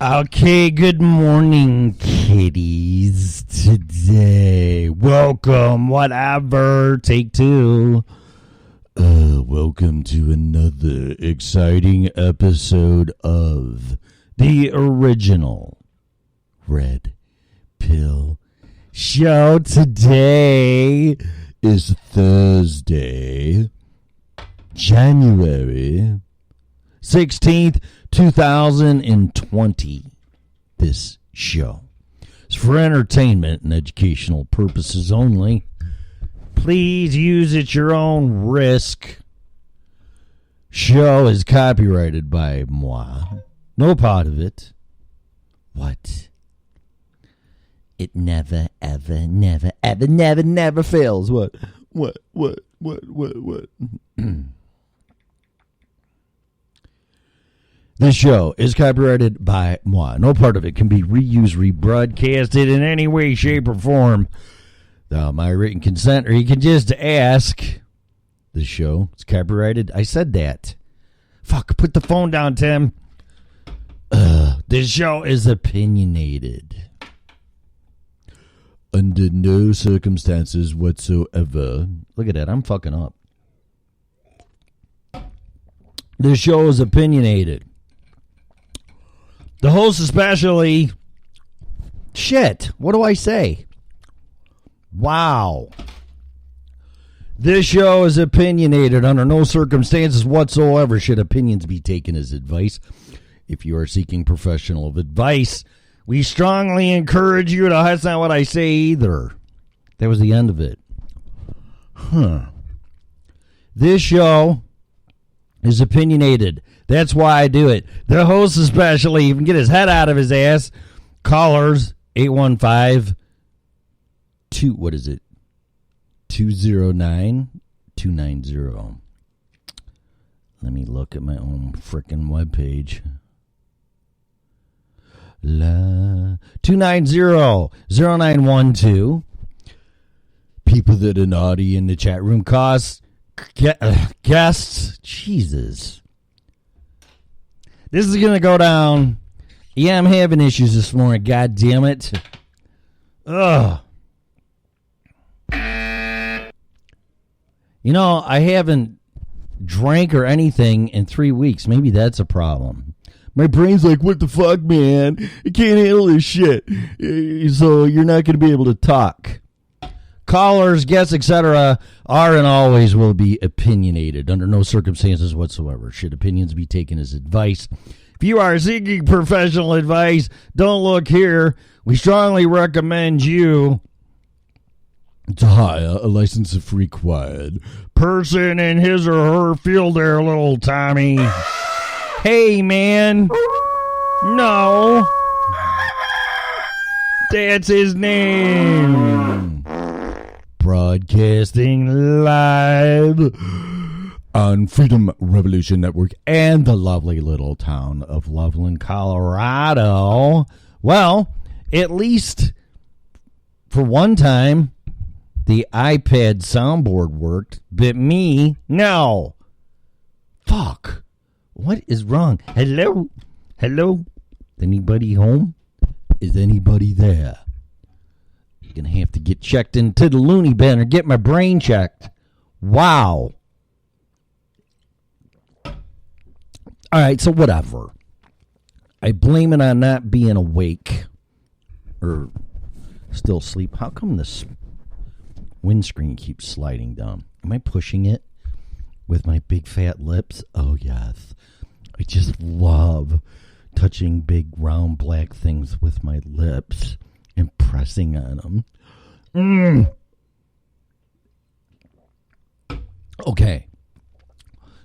Okay, good morning, kitties. Today, welcome, whatever, take two. Welcome to another exciting episode of the original Red Pill Show. Today is Thursday, January 16th, 2020. This show is for entertainment and educational purposes only. Please use at your own risk. Show is copyrighted by moi. No part of it. What? It never, ever, never, ever, never, never fails. What? This show is copyrighted by moi. No part of it can be reused, rebroadcasted in any way, shape, or form without my written consent, or you can just ask. This show is copyrighted. I said that. Fuck, put the phone down, Tim. This show is opinionated. Under no circumstances whatsoever. Look at that, I'm fucking up. This show is opinionated. The host especially... Shit, what do I say? Wow. This show is opinionated. Under no circumstances whatsoever should opinions be taken as advice. If you are seeking professional advice, we strongly encourage you to... That's not what I say either. That was the end of it. This show is opinionated. That's why I do it. The host especially even get his head out of his ass. Callers 815 what is it? 209-290. Let me look at my own frickin' webpage. 290-0912. People that are naughty in the chat room cause guests. Jesus. This is going to go down. Yeah, I'm having issues this morning. God damn it. Ugh. You know, I haven't drank or anything in 3 weeks. Maybe that's a problem. My brain's like, what the fuck, man? I can't handle this shit. So you're not going to be able to talk. Callers, guests, etc. are and always will be opinionated under no circumstances whatsoever. Should opinions be taken as advice? If you are seeking professional advice, don't look here. We strongly recommend you to hire a license if required person in his or her field there, little Tommy. Hey, man. No. That's his name. Broadcasting live on Freedom Revolution Network and the lovely little town of Loveland, Colorado. Well, at least for one time, the iPad soundboard worked, but me, no. Fuck. What is wrong? Hello? Hello? Anybody home? Is anybody there? You're going to have to get checked into the loony bin or get my brain checked. Wow. All right, so whatever. I blame it on not being awake or still asleep. How come this windscreen keeps sliding down? Am I pushing it with my big fat lips? Oh, yes. I just love touching big round black things with my lips and pressing on them. Okay.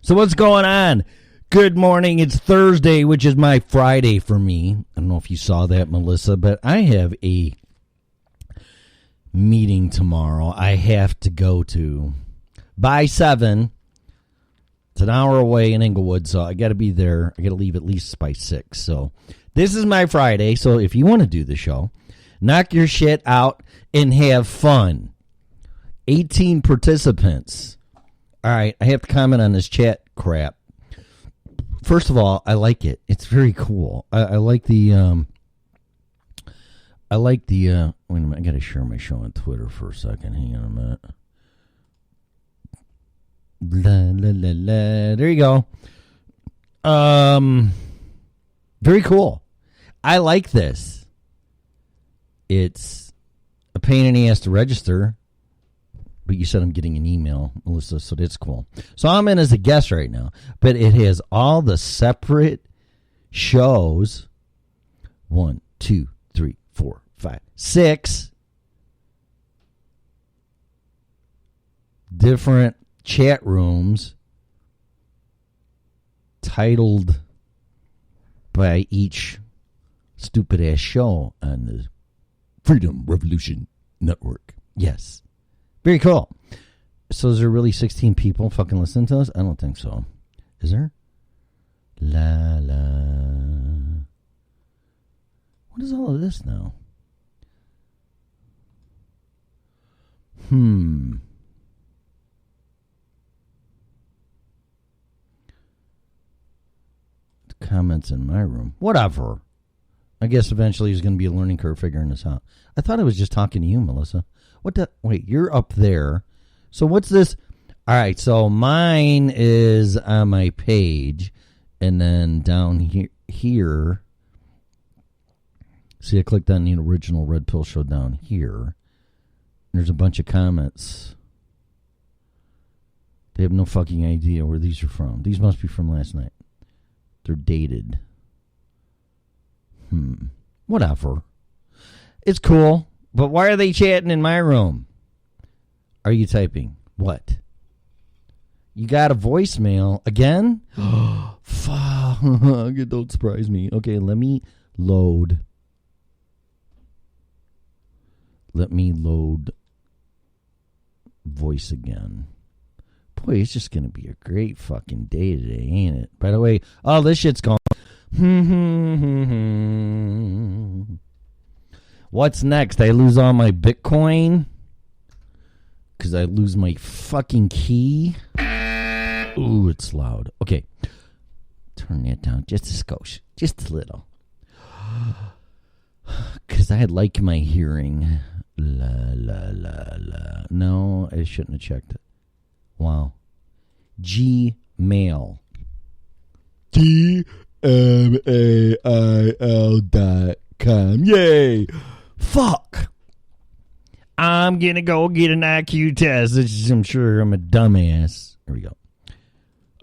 So what's going on? Good morning. It's Thursday, which is my Friday for me. I don't know if you saw that, Mellissa, but I have a meeting tomorrow I have to go to by 7. It's an hour away in Inglewood, so I got to be there. I got to leave at least by 6. So this is my Friday. So if you want to do the show, knock your shit out and have fun. 18 participants. All right, I have to comment on this chat crap. First of all, I like it. It's very cool. I like the wait a minute, I got to share my show on Twitter for a second. Hang on a minute. La, la, la, la. There you go. Very cool. I like this. It's a pain in the ass to register, but you said I'm getting an email, Mellissa, so that's cool. So I'm in as a guest right now, but it has all the separate shows. 1, 2, 3, 4, 5, 6 different chat rooms titled by each stupid ass show on the Freedom Revolution Network. Yes. Very cool. So is there really 16 people fucking listening to us? I don't think so. Is there? La la. What is all of this now? The comments in my room. Whatever. I guess eventually there's going to be a learning curve figuring this out. I thought I was just talking to you, Mellissa. What the? Wait, you're up there. So what's this? All right, so mine is on my page, and then down here. See, I clicked on the original Red Pill Show down here. There's a bunch of comments. They have no fucking idea where these are from. These must be from last night. They're dated. Whatever. It's cool. But why are they chatting in my room? Are you typing? What? You got a voicemail again? Fuck. Don't surprise me. Okay, let me load. Let me load voice again. Boy, it's just going to be a great fucking day today, ain't it? By the way, this shit's gone. What's next? I lose all my Bitcoin because I lose my fucking key. Ooh, it's loud. Okay. Turn that down just a skosh. Just a little. Because I like my hearing. La, la, la, la. No, I shouldn't have checked it. Wow. Gmail. Gmail.com. Yay. Fuck. I'm going to go get an IQ test. I'm sure I'm a dumbass. Here we go.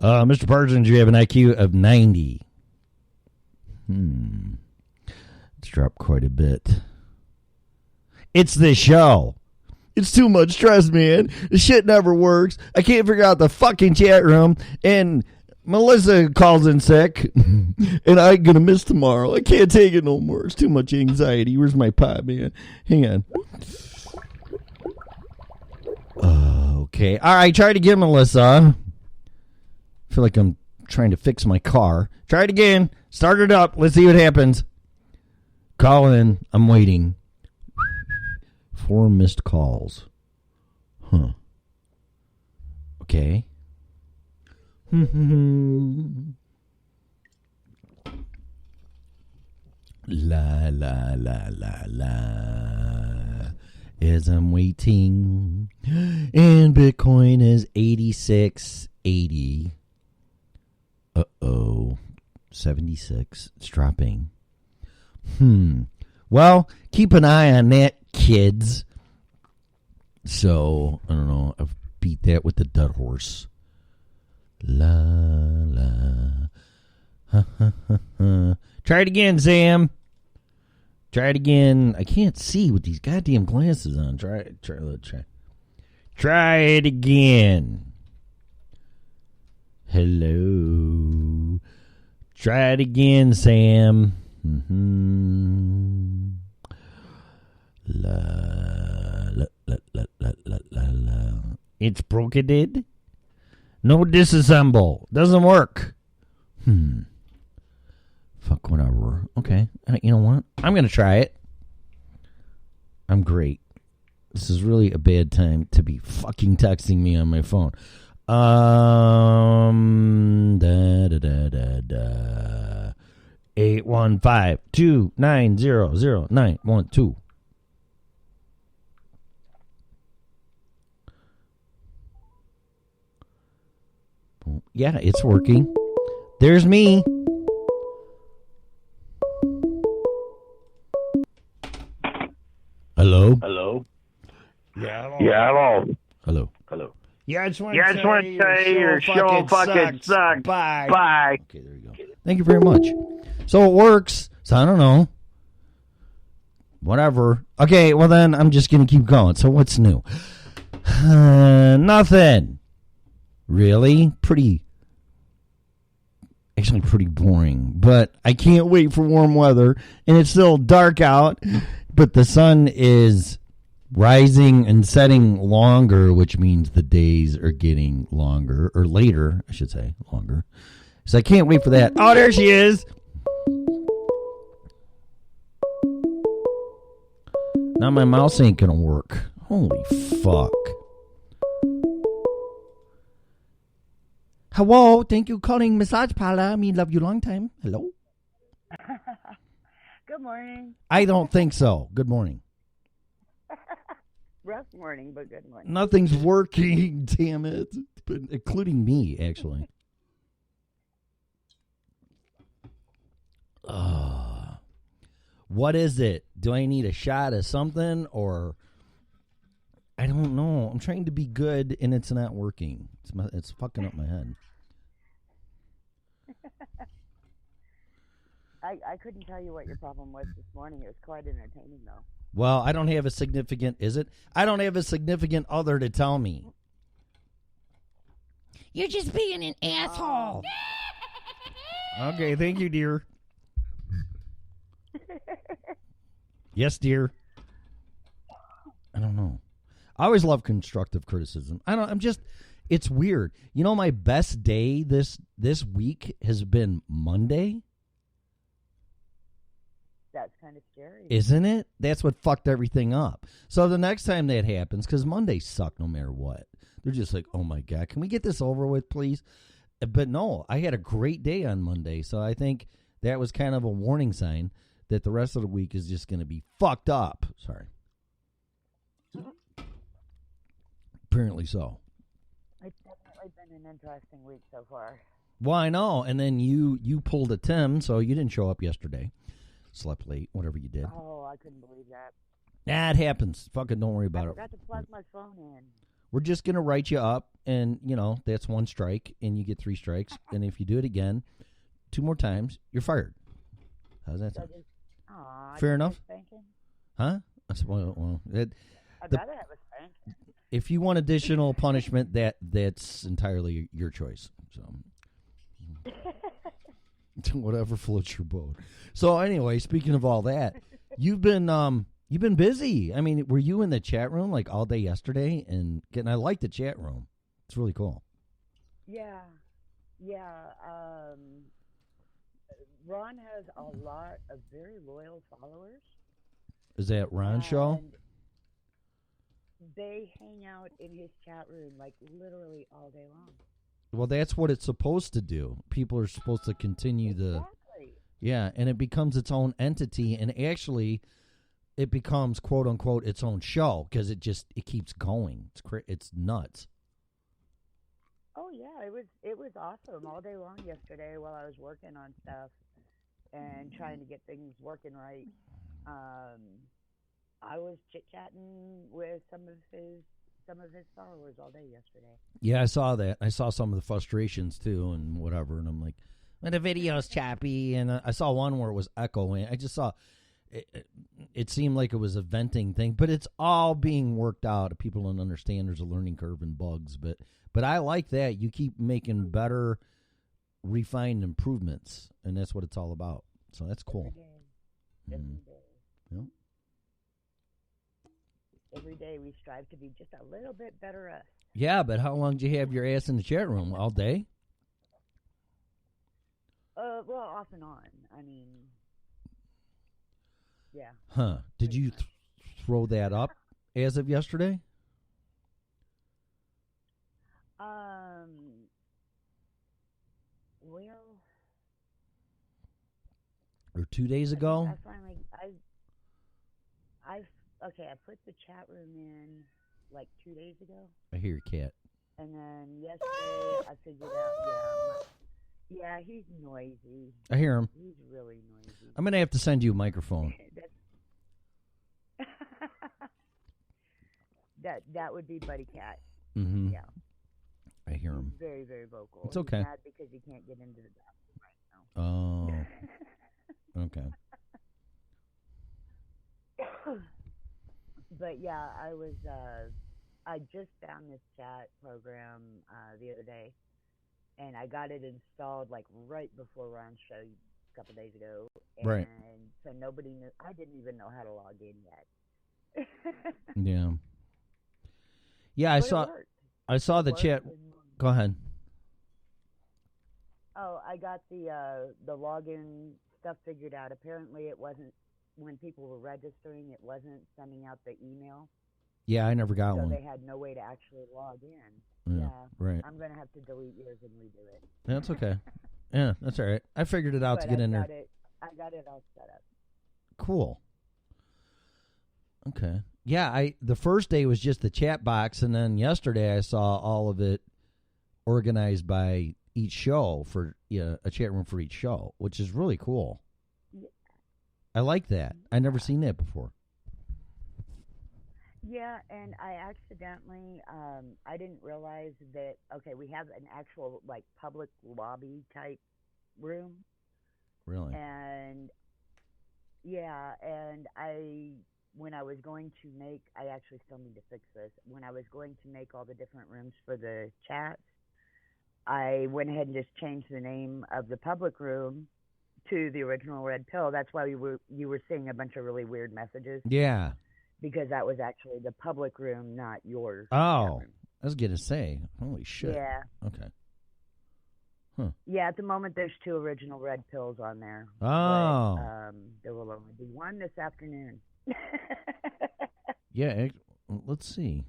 Mr. Parsons, you have an IQ of 90. It's dropped quite a bit. It's this show. It's too much stress, man. The shit never works. I can't figure out the fucking chat room. And Mellissa calls in sick. And I'm going to miss tomorrow. I can't take it no more. It's too much anxiety. Where's my pot, man? Hang on. Okay. All right. Try it again, Mellissa. I feel like I'm trying to fix my car. Try it again. Start it up. Let's see what happens. Call in. I'm waiting. 4 missed calls. Huh. Okay. La, la, la, la, la. As I'm waiting. And Bitcoin is 86.80. Uh-oh. 76. It's dropping. Well, keep an eye on that, kids. So, I don't know. I've beat that with the dead horse. La, la. Ha, ha, ha, ha. Try it again, Sam. Try it again. I can't see with these goddamn glasses on. Try. Try it again. Hello. Try it again, Sam. La, la, la, la, la, la, la. It's broken. No disassemble. Doesn't work. Fuck, whatever. Okay. You know what? I'm going to try it. I'm great. This is really a bad time to be fucking texting me on my phone. Da, da, da, da, da. 815-290-0912. Yeah, it's working. There's me. Hello? Hello? Yeah, hello. Yeah, hello. Hello. Hello. Yeah, I just want to say your show fucking sucks. Bye. Bye. Okay, there you go. Thank you very much. So it works. So I don't know. Whatever. Okay, well then I'm just going to keep going. So what's new? Nothing. Really? Actually pretty boring. But I can't wait for warm weather. And it's still dark out. But the sun is rising and setting longer, which means the days are getting longer. Or later, I should say. Longer. So I can't wait for that. Oh, there she is. Now my mouse ain't going to work. Holy fuck. Hello, thank you calling massage parlor. Me love you long time. Hello. Good morning. I don't think so. Good morning. Rough morning, but good morning. Nothing's working, damn it. But including me, actually. What is it? Do I need a shot of something or I don't know. I'm trying to be good and it's not working. It's fucking up my head. I couldn't tell you what your problem was this morning. It was quite entertaining, though. Well, I don't have a significant other to tell me. You're just being an asshole. Okay, thank you, dear. Yes, dear. I don't know. I always love constructive criticism. It's weird. You know, my best day this week has been Monday. That's kind of scary. Isn't it? That's what fucked everything up. So the next time that happens, because Mondays suck no matter what, they're just like, oh my God, can we get this over with, please? But no, I had a great day on Monday, so I think that was kind of a warning sign that the rest of the week is just going to be fucked up. Sorry. Apparently so. It's definitely been an interesting week so far. Well, I know, and then you pulled a Tim, so you didn't show up yesterday. Slept late, whatever you did. Oh, I couldn't believe that. Nah, it happens. Fucking don't worry about I it. forgot to plug my phone in. We're just going to write you up, and, that's one strike, and you get 3 strikes. And if you do it again 2 more times, you're fired. How's that sound? Fair enough? Huh? Well, I'd rather have a spank. if you want additional punishment, that's entirely your choice. So whatever floats your boat. So anyway, speaking of all that, you've been busy. I mean, were you in the chat room like all day yesterday? And I like the chat room. It's really cool. Yeah. Ron has a lot of very loyal followers. Is that Ron's show? They hang out in his chat room like literally all day long. Well, that's what it's supposed to do. People are supposed to continue Exactly. Yeah, and it becomes its own entity, and actually it becomes, quote unquote, its own show because it keeps going. It's nuts. Oh yeah, it was awesome all day long yesterday while I was working on stuff and trying to get things working right. I was chit-chatting with some of his followers all day yesterday. Yeah, I saw that. I saw some of the frustrations too and whatever, and I'm like, well, the video's choppy, and I saw one where it was echoing. I just saw it seemed like it was a venting thing, but it's all being worked out. People don't understand there's a learning curve and bugs, but I like that. You keep making better, refined improvements, and that's what it's all about. So that's cool. Every day. Yeah. Every day we strive to be just a little bit better us. Yeah, but how long did you have your ass in the chat room? All day? Well, off and on. I mean, yeah. Huh. Did you throw that up as of yesterday? Well. Or 2 days ago? I finally, I put the chat room in like 2 days ago. I hear your cat. And then yesterday I figured out, yeah, he's noisy. I hear him. He's really noisy. I'm going to have to send you a microphone. that would be Buddy Cat. Mm-hmm. Yeah. I hear him. He's very, very vocal. It's okay. He's mad because he can't get into the bathroom right now. Oh. Okay. But yeah, I just found this chat program the other day, and I got it installed like right before Ron's show a couple days ago. And right. So nobody knew. I didn't even know how to log in yet. Yeah. Yeah, I saw the chat. Go ahead. Oh, I got the login stuff figured out. Apparently, it wasn't. When people were registering, it wasn't sending out the email. Yeah, I never got so one. So they had no way to actually log in. Yeah, right. I'm going to have to delete yours and redo it. Yeah, that's okay. Yeah, that's all right. I figured it out to get in there. I got it all set up. Cool. Okay. Yeah, the first day was just the chat box, and then yesterday I saw all of it organized by each show for a chat room for each show, which is really cool. I like that. I never seen that before. Yeah, and I accidentally, I didn't realize that, okay, we have an actual, like, public lobby type room. Really? And, yeah, and when I was going to make, I actually still need to fix this. When I was going to make all the different rooms for the chats, I went ahead and just changed the name of the public room to the original Red Pill. That's why you were seeing a bunch of really weird messages. Yeah. Because that was actually the public room, not yours. Oh, I was going to say, holy shit. Yeah. Okay. Yeah, at the moment there's 2 original red pills on there. Oh. But, there will only be 1 this afternoon. Yeah, let's see.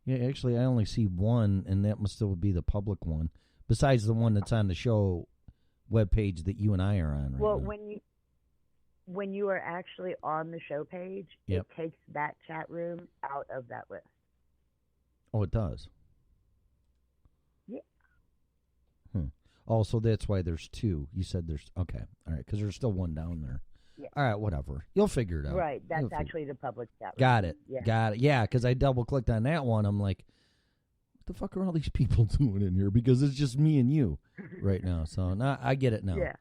Yeah, actually, I only see 1, and that must still be the public one, besides the one that's on the show webpage that you and I are on right well, now. when you are actually on the show page, Yep. it takes that chat room out of that list. Oh, it does? Yeah. Oh, so that's why there's 2. You said there's... Okay, all right, because there's still 1 down there. Yeah. All right, whatever. You'll figure it out. Right, that's actually the public chat room. Got it. Yeah. Got it. Yeah, because I double-clicked on that one. I'm like, what the fuck are all these people doing in here? Because it's just me and you right now. So now I get it now. Yeah.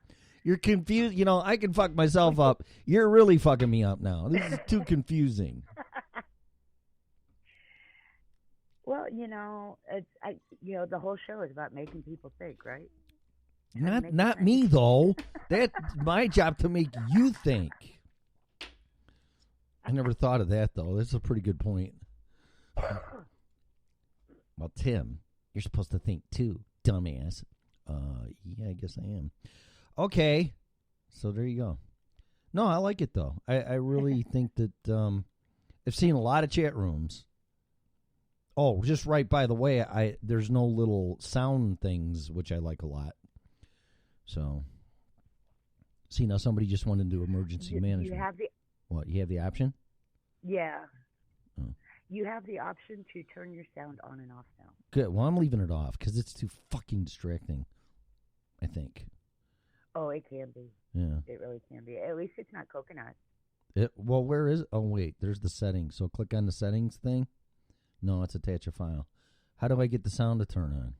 You're confused. You know, I can fuck myself up. You're really fucking me up now. This is too confusing. Well, you know, the whole show is about making people think, right? Not me, though. That's my job to make you think. I never thought of that, though. That's a pretty good point. Well, Tim, you're supposed to think, too, dumbass. Yeah, I guess I am. Okay. So there you go. No, I like it, though. I really think that I've seen a lot of chat rooms. Oh, just right by the way, there's no little sound things, which I like a lot. So, see, now somebody just went into emergency management. You have What, you have the option? Yeah. Oh. You have the option to turn your sound on and off now. Good. Well, I'm leaving it off because it's too fucking distracting, I think. Oh, it can be. Yeah. It really can be. At least it's not coconut. Well, where is it? Oh, wait, there's the settings. So click on the settings thing. No, it's attach a file. How do I get the sound to turn on?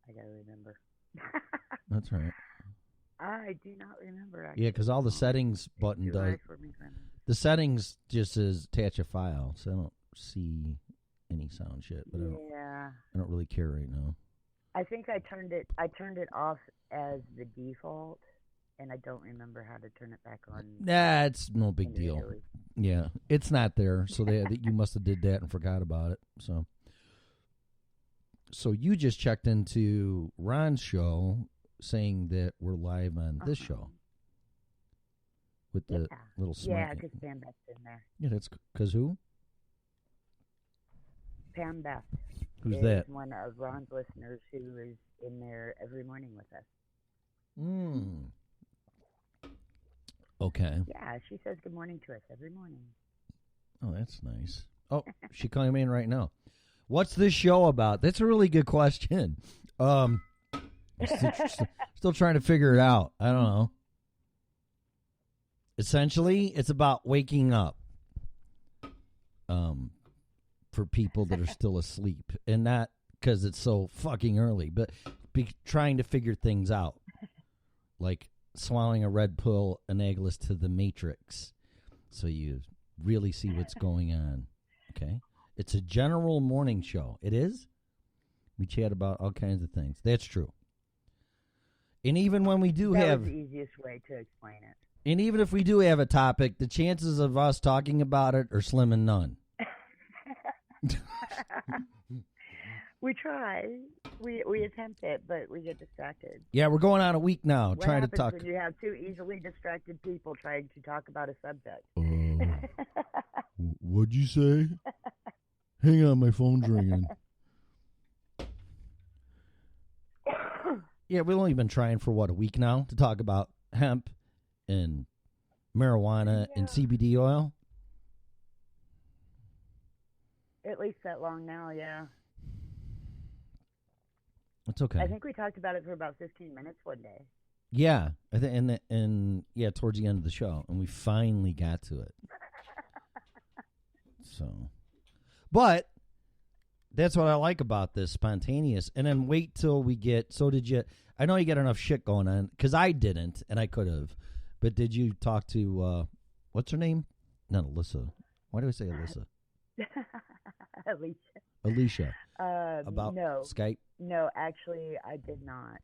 I gotta remember. That's right. I do not remember, actually. Yeah, because all the settings button does. The settings just says attach a file, so I don't see any sound shit. But I don't really care right now. I think I turned it off as the default, and I don't remember how to turn it back on. Nah, it's no big deal. Yeah, it's not there, so you must have did that and forgot about it. So you just checked into Ron's show saying that we're live on this show with the little smiley. Yeah, because Pam Beth's in there. Yeah, that's because who? Pam Beth. Who's that? One of Ron's listeners who is in there every morning with us. Okay. Yeah, she says good morning to us every morning. Oh, that's nice. Oh, she came in right now. What's this show about? That's a really good question. Still trying to figure it out. I don't know. Essentially, it's about waking up for people that are still asleep. And not because it's so fucking early, but trying to figure things out. Like swallowing a red pill analogous to the Matrix. So you really see what's going on. Okay? It's a general morning show. It is? We chat about all kinds of things. That's true. And even when we do that have... was the easiest way to explain it. And even if we do have a topic, the chances of us talking about it are slim and none. We try. We attempt it, but we get distracted. Yeah, we're going on a week now What trying to happens talk. when you have 2 easily distracted people trying to talk about a subject? What'd you say? Hang on, my phone's ringing. Yeah, we've only been trying for, a week now to talk about hemp and marijuana and CBD oil? At least that long now, yeah. It's okay. I think we talked about it for about 15 minutes one day. Yeah, I think, and towards the end of the show, and we finally got to it. So, but that's what I like about this spontaneous. And then wait till we get. So did you? I know you got enough shit going on because I didn't, and I could have. But did you talk to what's her name? Not Alyssa. Why do I say Alyssa? Alicia. About Skype? No, actually, I did not.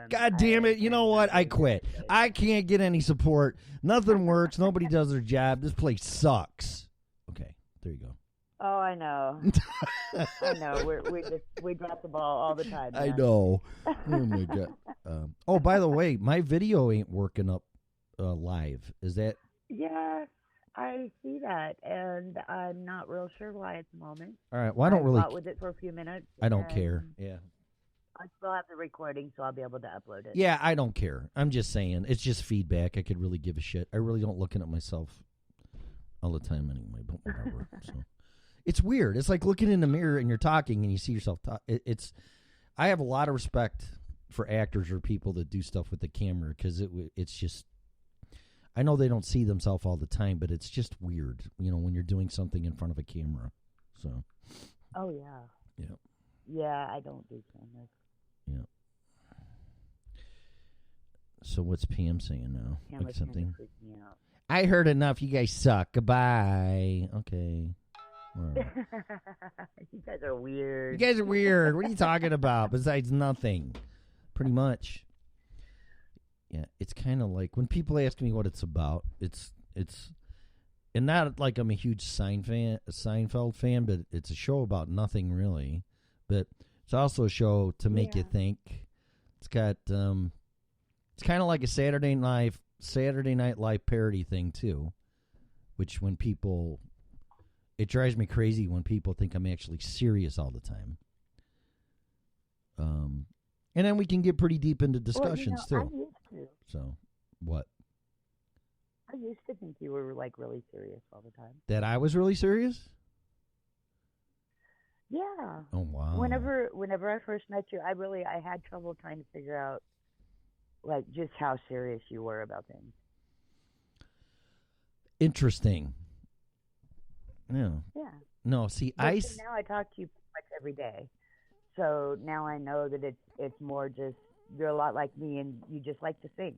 God damn it. You know what? I quit. I can't get any support. Nothing works. Nobody does their job. This place sucks. Okay, there you go. Oh, I know. I know. We drop the ball all the time. I man. know. Oh my god. Oh, by the way, my video ain't working up live. Is that? Yeah, I see that, and I'm not real sure why at the moment. All right. Well, I don't really. fought with it for a few minutes. I don't and care. Yeah. I still have the recording, so I'll be able to upload it. Yeah, I don't care. I'm just saying. It's just feedback. I could really give a shit. I really don't looking at myself all the time anyway, but whatever. So it's weird. It's like looking in the mirror and you're talking and you see yourself talk. I have a lot of respect for actors or people that do stuff with the camera because it's just, I know they don't see themselves all the time, but it's just weird, when you're doing something in front of a camera. So. Oh, yeah. Yeah. Yeah, I don't do cameras. Yeah. So what's Pam saying now? Cameras Like something? freak me out. I heard enough. You guys suck. Goodbye. Okay. Right. You guys are weird. You guys are weird. What are you talking about? Besides nothing. Pretty much. Yeah, it's kind of like when people ask me what it's about, it's and not like I'm a huge Seinfeld fan, but it's a show about nothing really. But it's also a show to make you think. It's got it's kind of like a Saturday Night Live parody thing too, which when people, it drives me crazy when people think I'm actually serious all the time. And then we can get pretty deep into discussions I too. used to. So, what? I used to think you were like really serious all the time. That I was really serious? Yeah. Oh wow. Whenever I first met you, I had trouble trying to figure out like just how serious you were about things. Interesting. Yeah. Yeah. No, see, Now I talk to you pretty much every day, so now I know that it's more just you're a lot like me, and you just like to think.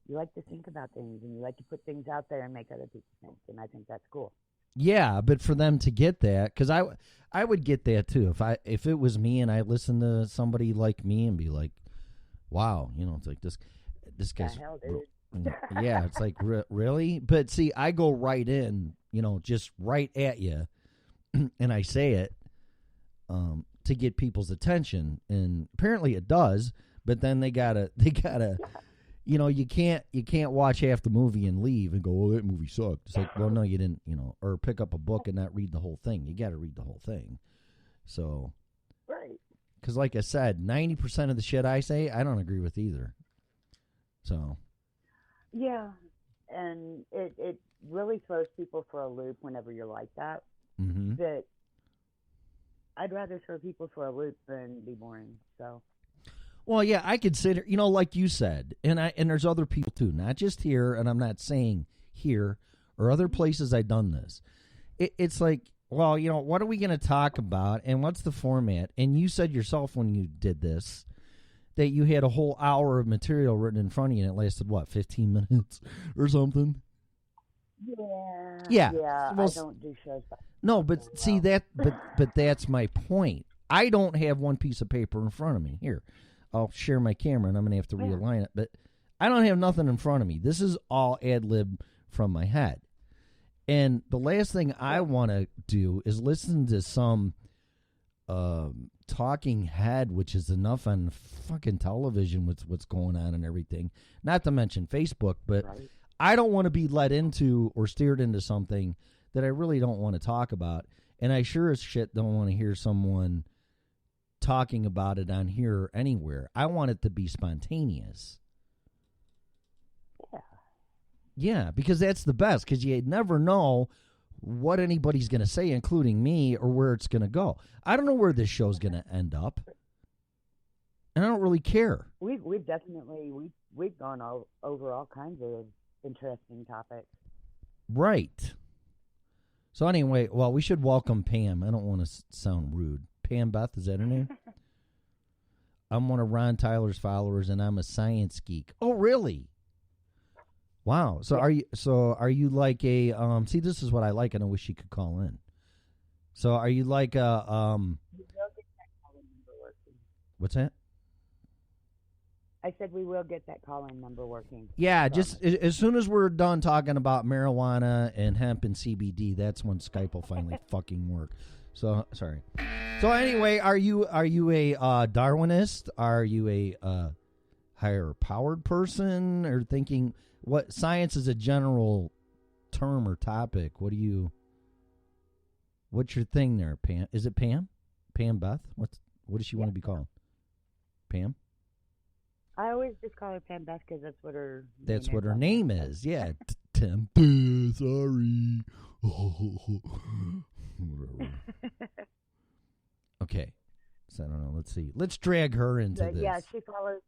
You like to think about things, and you like to put things out there and make other people think, and I think that's cool. Yeah, but for them to get that, because I would get that too if it was me and I listened to somebody like me and be like, wow, it's like this guy's. The hell, dude. Yeah, it's like really, but see, I go right in, just right at you, and I say it to get people's attention, and apparently it does. But then they gotta. You can't watch half the movie and leave and go, oh, that movie sucked. It's like, well, no, you didn't, or pick up a book and not read the whole thing. You got to read the whole thing. So, right. Because like I said, 90% of the shit I say, I don't agree with either. So. Yeah, and it really throws people for a loop whenever you're like that. Mm-hmm. That I'd rather throw people for a loop than be boring, so. Well, yeah, I consider, like you said, and there's other people too, not just here, and I'm not saying here or other places I've done this. It's like, well, what are we going to talk about, and what's the format? And you said yourself when you did this that you had a whole hour of material written in front of you, and it lasted, 15 minutes or something? Yeah. Well, I don't do shows. No, but see that, but that's my point. I don't have one piece of paper in front of me. Here, I'll share my camera, and I'm going to have to realign it. But I don't have nothing in front of me. This is all ad-lib from my head. And the last thing I want to do is listen to some talking head, which is enough on fucking television with what's going on and everything. Not to mention Facebook, but right. I don't want to be led into or steered into something that I really don't want to talk about. And I sure as shit don't want to hear someone talking about it on here or anywhere. I want it to be spontaneous. Yeah, because that's the best, because you never know what anybody's going to say, including me, or where it's going to go. I don't know where this show's going to end up, and I don't really care. We've definitely we've gone over all kinds of interesting topics. Right. So anyway, well, we should welcome Pam. I don't want to sound rude. Pam Beth, is that her name? I'm one of Ron Tyler's followers, and I'm a science geek. Oh, really? Wow. So are you like a see, this is what I like, and I wish you could call in. So are you like a what's that? I said we will get that call-in number working. Yeah, just as soon as we're done talking about marijuana and hemp and CBD, that's when Skype will finally fucking work. So sorry. So anyway, are you a Darwinist? Are you a higher powered person, or thinking what science is a general term or topic? What's your thing there, Pam? Is it Pam? Pam Beth? What does she want to be called? Pam? I always just call her Pam Beth because that's what her name is. Yeah. Tim. Sorry. Whatever. Okay. So I don't know. Let's see. Let's drag her into this. Yeah, she follows.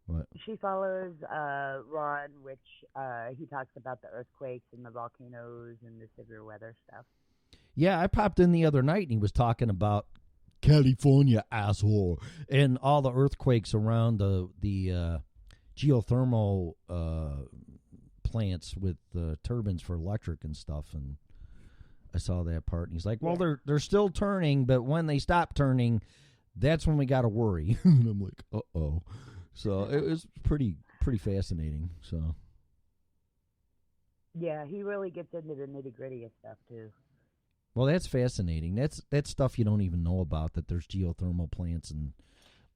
What? She follows Ron, which he talks about the earthquakes and the volcanoes and the severe weather stuff. Yeah, I popped in the other night and he was talking about California, asshole, and all the earthquakes around the geothermal plants with turbines for electric and stuff. And I saw that part. And he's like, well, they're still turning, but when they stop turning, that's when we got to worry. And I'm like, uh-oh. So it was pretty fascinating. So yeah, he really gets into the nitty-gritty of stuff, too. Well, that's fascinating. That's stuff you don't even know about, that there's geothermal plants and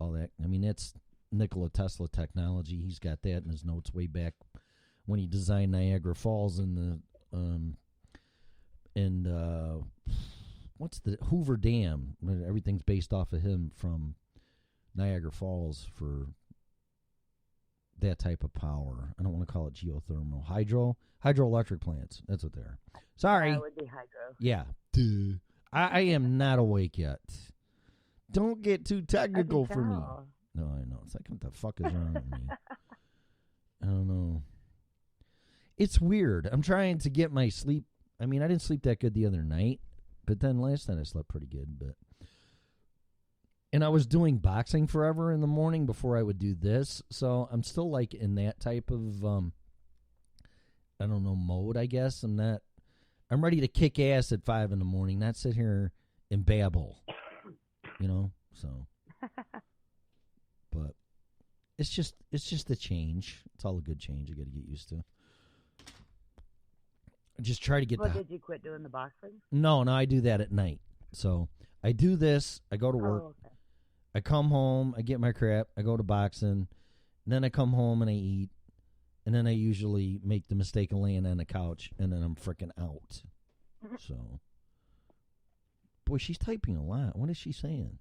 all that. I mean, that's Nikola Tesla technology. He's got that in his notes way back when he designed Niagara Falls and what's the Hoover Dam. Everything's based off of him from Niagara Falls for that type of power. I don't want to call it geothermal. Hydroelectric plants. That's what they are. Sorry. That would be hydro. Yeah. Duh. I am not awake yet. Don't get too technical for me. No, I know. It's like, what the fuck is wrong with me? I don't know. It's weird. I'm trying to get my sleep. I mean, I didn't sleep that good the other night, but then last night I slept pretty good. And I was doing boxing forever in the morning before I would do this, so I'm still like in that type of I don't know, mode, I guess. I'm ready to kick ass at 5 in the morning, not sit here and babble, so. But it's just a change. It's all a good change. I got to get used to. Just try to get did you quit doing the boxing? No, I do that at night. So I do this, I go to work, okay. I come home, I get my crap, I go to boxing, and then I come home and I eat. And then I usually make the mistake of laying on the couch, and then I'm freaking out. So, boy, she's typing a lot. What is she saying?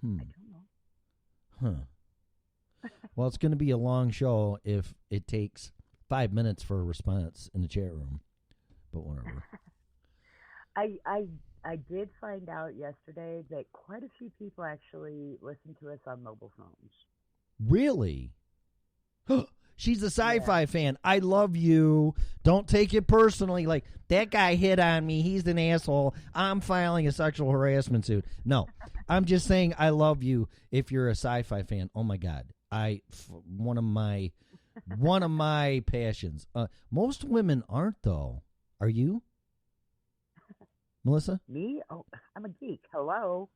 I don't know. Huh. Well, it's going to be a long show if it takes 5 minutes for a response in the chat room. But whatever. I did find out yesterday that quite a few people actually listen to us on mobile phones. Really? She's a sci-fi fan. I love you. Don't take it personally. Like, that guy hit on me. He's an asshole. I'm filing a sexual harassment suit. No, I'm just saying I love you if you're a sci-fi fan. Oh, my God. One of my passions. Most women aren't, though. Are you, Mellissa? Me? Oh, I'm a geek. Hello.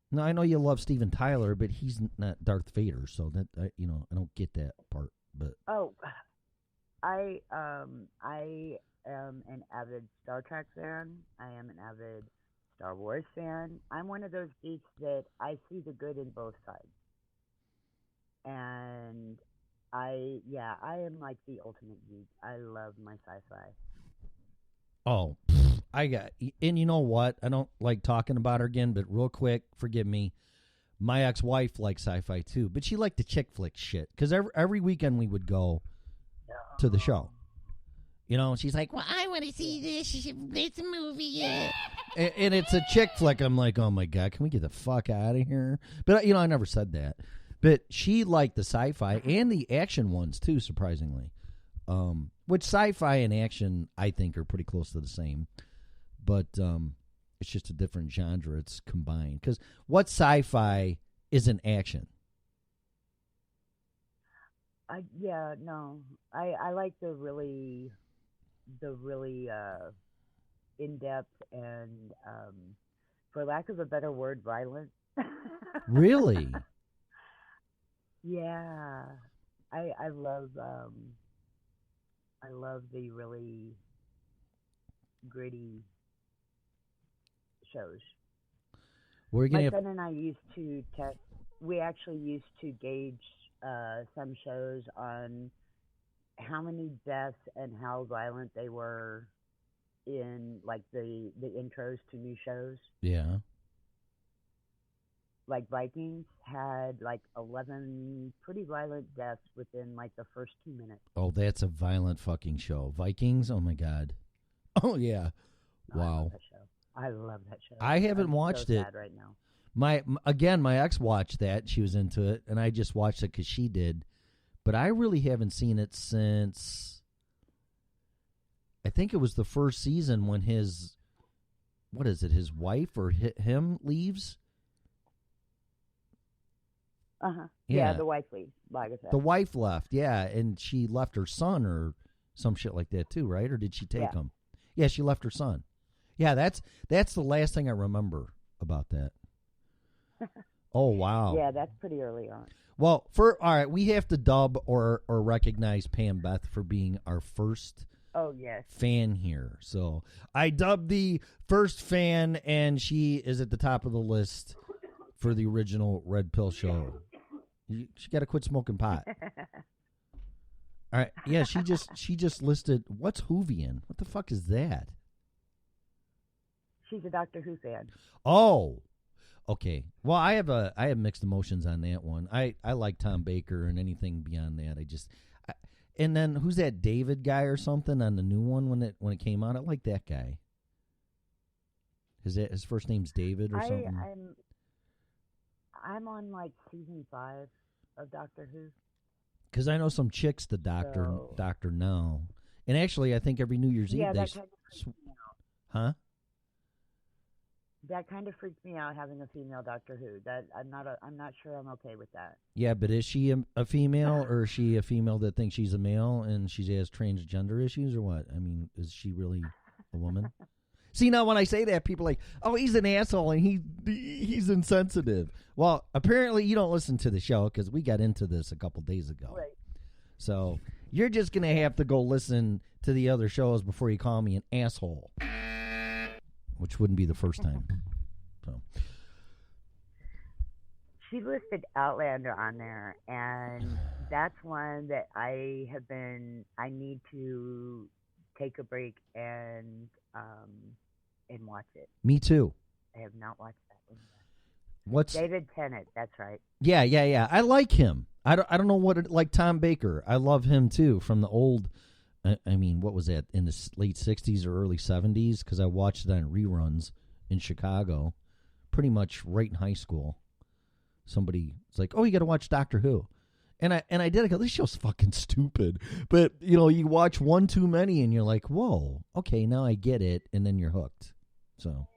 No, I know you love Steven Tyler, but he's not Darth Vader, so that I don't get that part. But I am an avid Star Trek fan. I am an avid Star Wars fan. I'm one of those geeks that I see the good in both sides, and I am like the ultimate geek. I love my sci-fi. Oh, and you know what? I don't like talking about her again, but real quick, forgive me. My ex-wife likes sci-fi too, but she liked the chick flick shit because every weekend we would go to the show. She's like, well, I want to see this. It's a movie, yeah. And it's a chick flick. I'm like, oh my God, can we get the fuck out of here? But, I never said that. But she liked the sci-fi and the action ones too, surprisingly. Which sci-fi and action, I think, are pretty close to the same. But it's just a different genre. It's combined. Because what sci-fi isn't action? I like the really in-depth and, for lack of a better word, violent. Really? Yeah, I love the really gritty shows. We're My gonna son and I used to test. We actually used to gauge some shows on how many deaths and how violent they were in like the intros to new shows. yeah. Like Vikings had like 11 pretty violent deaths within like the first 2 minutes. Oh, that's a violent fucking show. Vikings. Oh my god. Oh yeah. Oh, I love Wow. that show. I love that show. I haven't I'm watched so it. sad right now. My ex watched that. She was into it, and I just watched it because she did. But I really haven't seen it since. I think it was the first season when his wife or him leaves. Yeah, the wife leaves, like I said. The wife left, yeah, and she left her son or some shit like that too, right? Or did she take him? Yeah, she left her son. Yeah, that's the last thing I remember about that. Oh wow. Yeah, that's pretty early on. Well, all right, we have to dub or recognize Pam Beth for being our first fan here. So I dubbed the first fan, and she is at the top of the list for the original Red Pill Show. She got to quit smoking pot. All right, yeah, she just listed what's Whovian. What the fuck is that? She's a Doctor Who fan. Oh, okay. Well, I have mixed emotions on that one. I like Tom Baker, and anything beyond that, and then who's that David guy or something on the new one when it came out? I like that guy. His first name's David or something. I'm on like season 5 of Doctor Who. Because I know some chicks the doctor now, and actually I think every New Year's Eve they huh. That kind of freaked me out, having a female Doctor Who. That I'm not sure I'm okay with that. Yeah, but is she a female, or is she a female that thinks she's a male and she has transgender issues, or what? I mean, is she really a woman? See, now when I say that, people are like, oh, he's an asshole and he's insensitive. Well, apparently you don't listen to the show because we got into this a couple days ago. Right. So you're just going to have to go listen to the other shows before you call me an asshole, which wouldn't be the first time. So She listed Outlander on there, and that's one that I need to take a break and watch it. Me too. I have not watched that one yet. What's David Tennant? That's right. Yeah. I like him. I don't know what like Tom Baker. I love him too from the old. I mean, what was that in the late '60s or early '70s? Because I watched it on reruns in Chicago, pretty much right in high school. Somebody was like, "Oh, you got to watch Doctor Who," and I did. I go, "This show's fucking stupid," but you watch one too many, and you're like, "Whoa, okay, now I get it," and then you're hooked. So.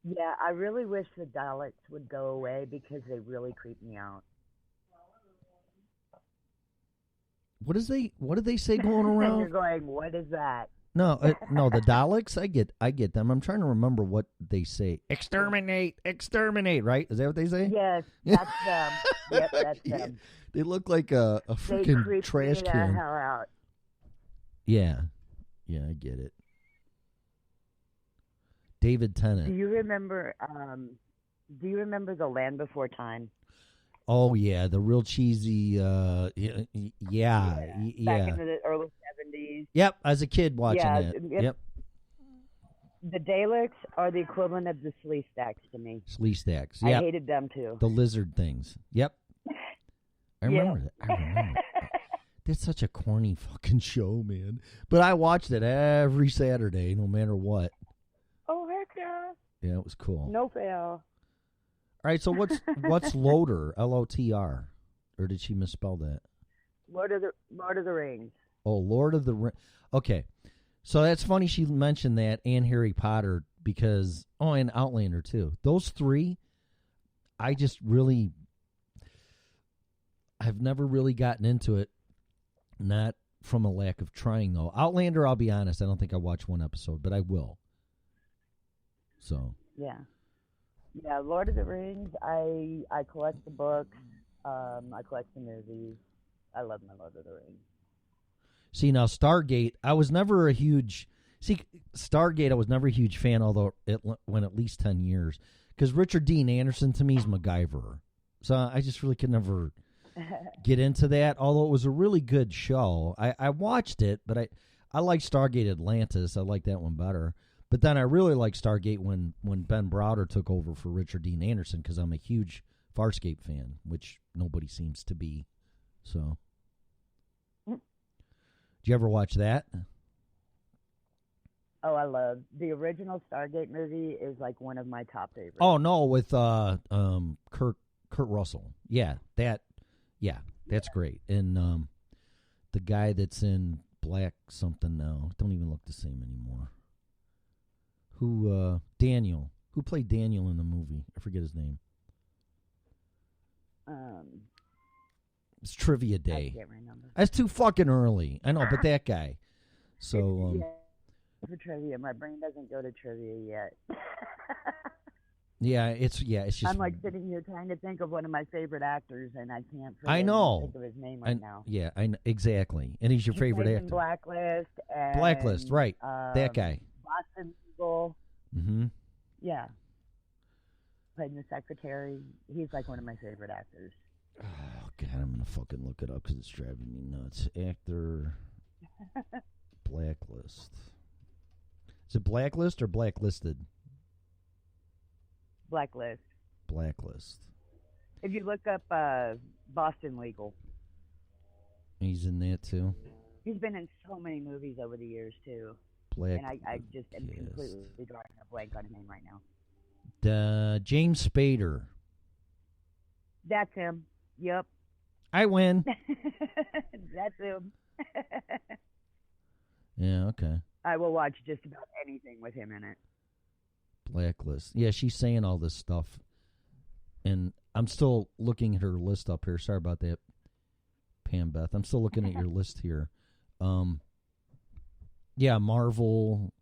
Yeah, I really wish the Daleks would go away because they really creep me out. What do they say going around? You're going, what is that? No, the Daleks. I get them. I'm trying to remember what they say. Exterminate, right? Is that what they say? Yes, that's them. Yep, that's them. They look like a freaking trash me can. The hell out. Yeah, I get it. David Tennant. Do you remember The Land Before Time? Oh yeah, the real cheesy. Yeah. Back in the early 70s. Yep, as a kid watching it. Yep. The Daleks are the equivalent of the Slee Stacks to me. Slee Stacks. Yep. I hated them too. The lizard things. Yep. I remember that. I remember. That's such a corny fucking show, man. But I watched it every Saturday, no matter what. Oh heck yeah! Yeah, it was cool. No fail. All right, so what's Loader? LOTR, or did she misspell that? Lord of the Rings. Oh, Lord of the Rings. Okay, so that's funny she mentioned that, and Harry Potter, because and Outlander too. Those three, I've never really gotten into it. Not from a lack of trying though. Outlander, I'll be honest, I don't think I watched one episode, but I will. So yeah, Lord of the Rings. I collect the books. I collect the movies. I love my Lord of the Rings. See, now Stargate, I was never a huge... See, Stargate, I was never a huge fan, although it went at least 10 years. Because Richard Dean Anderson, to me, is MacGyver. So I just really could never get into that, although it was a really good show. I watched it, but I liked Stargate Atlantis. I liked that one better. But then I really liked Stargate when Ben Browder took over for Richard Dean Anderson, because I'm a huge Farscape fan, which nobody seems to be. So, did you ever watch that? Oh, I love the original Stargate movie. Is like one of my top favorites. Oh no, with Kurt Russell. Yeah, that's great. And the guy that's in Black something now, don't even look the same anymore. Daniel, who played Daniel in the movie? I forget his name. It's Trivia Day. I can't remember. That's too fucking early. I know, but that guy. So for trivia, my brain doesn't go to trivia yet. It's just. I'm like sitting here trying to think of one of my favorite actors, and I can't. I know. Think of his name right now. Yeah, I know, exactly. And he's your favorite actor. Blacklist. And, Blacklist, right? That guy. Boston Legal. Mm-hmm. Yeah. Playing the secretary. He's like one of my favorite actors. Oh God, I'm gonna fucking look it up because it's driving me nuts. Actor. Blacklist. Is it Blacklist or Blacklisted? Blacklist. Blacklist. If you look up Boston Legal. He's in that too? He's been in so many movies over the years too. And I just am completely drawing a blank on his name right now. James Spader. That's him. Yep. I win. That's him. Yeah, okay. I will watch just about anything with him in it. Blacklist. Yeah, she's saying all this stuff. And I'm still looking at her list up here. Sorry about that, Pam Beth. I'm still looking at your list here. Yeah, Marvel.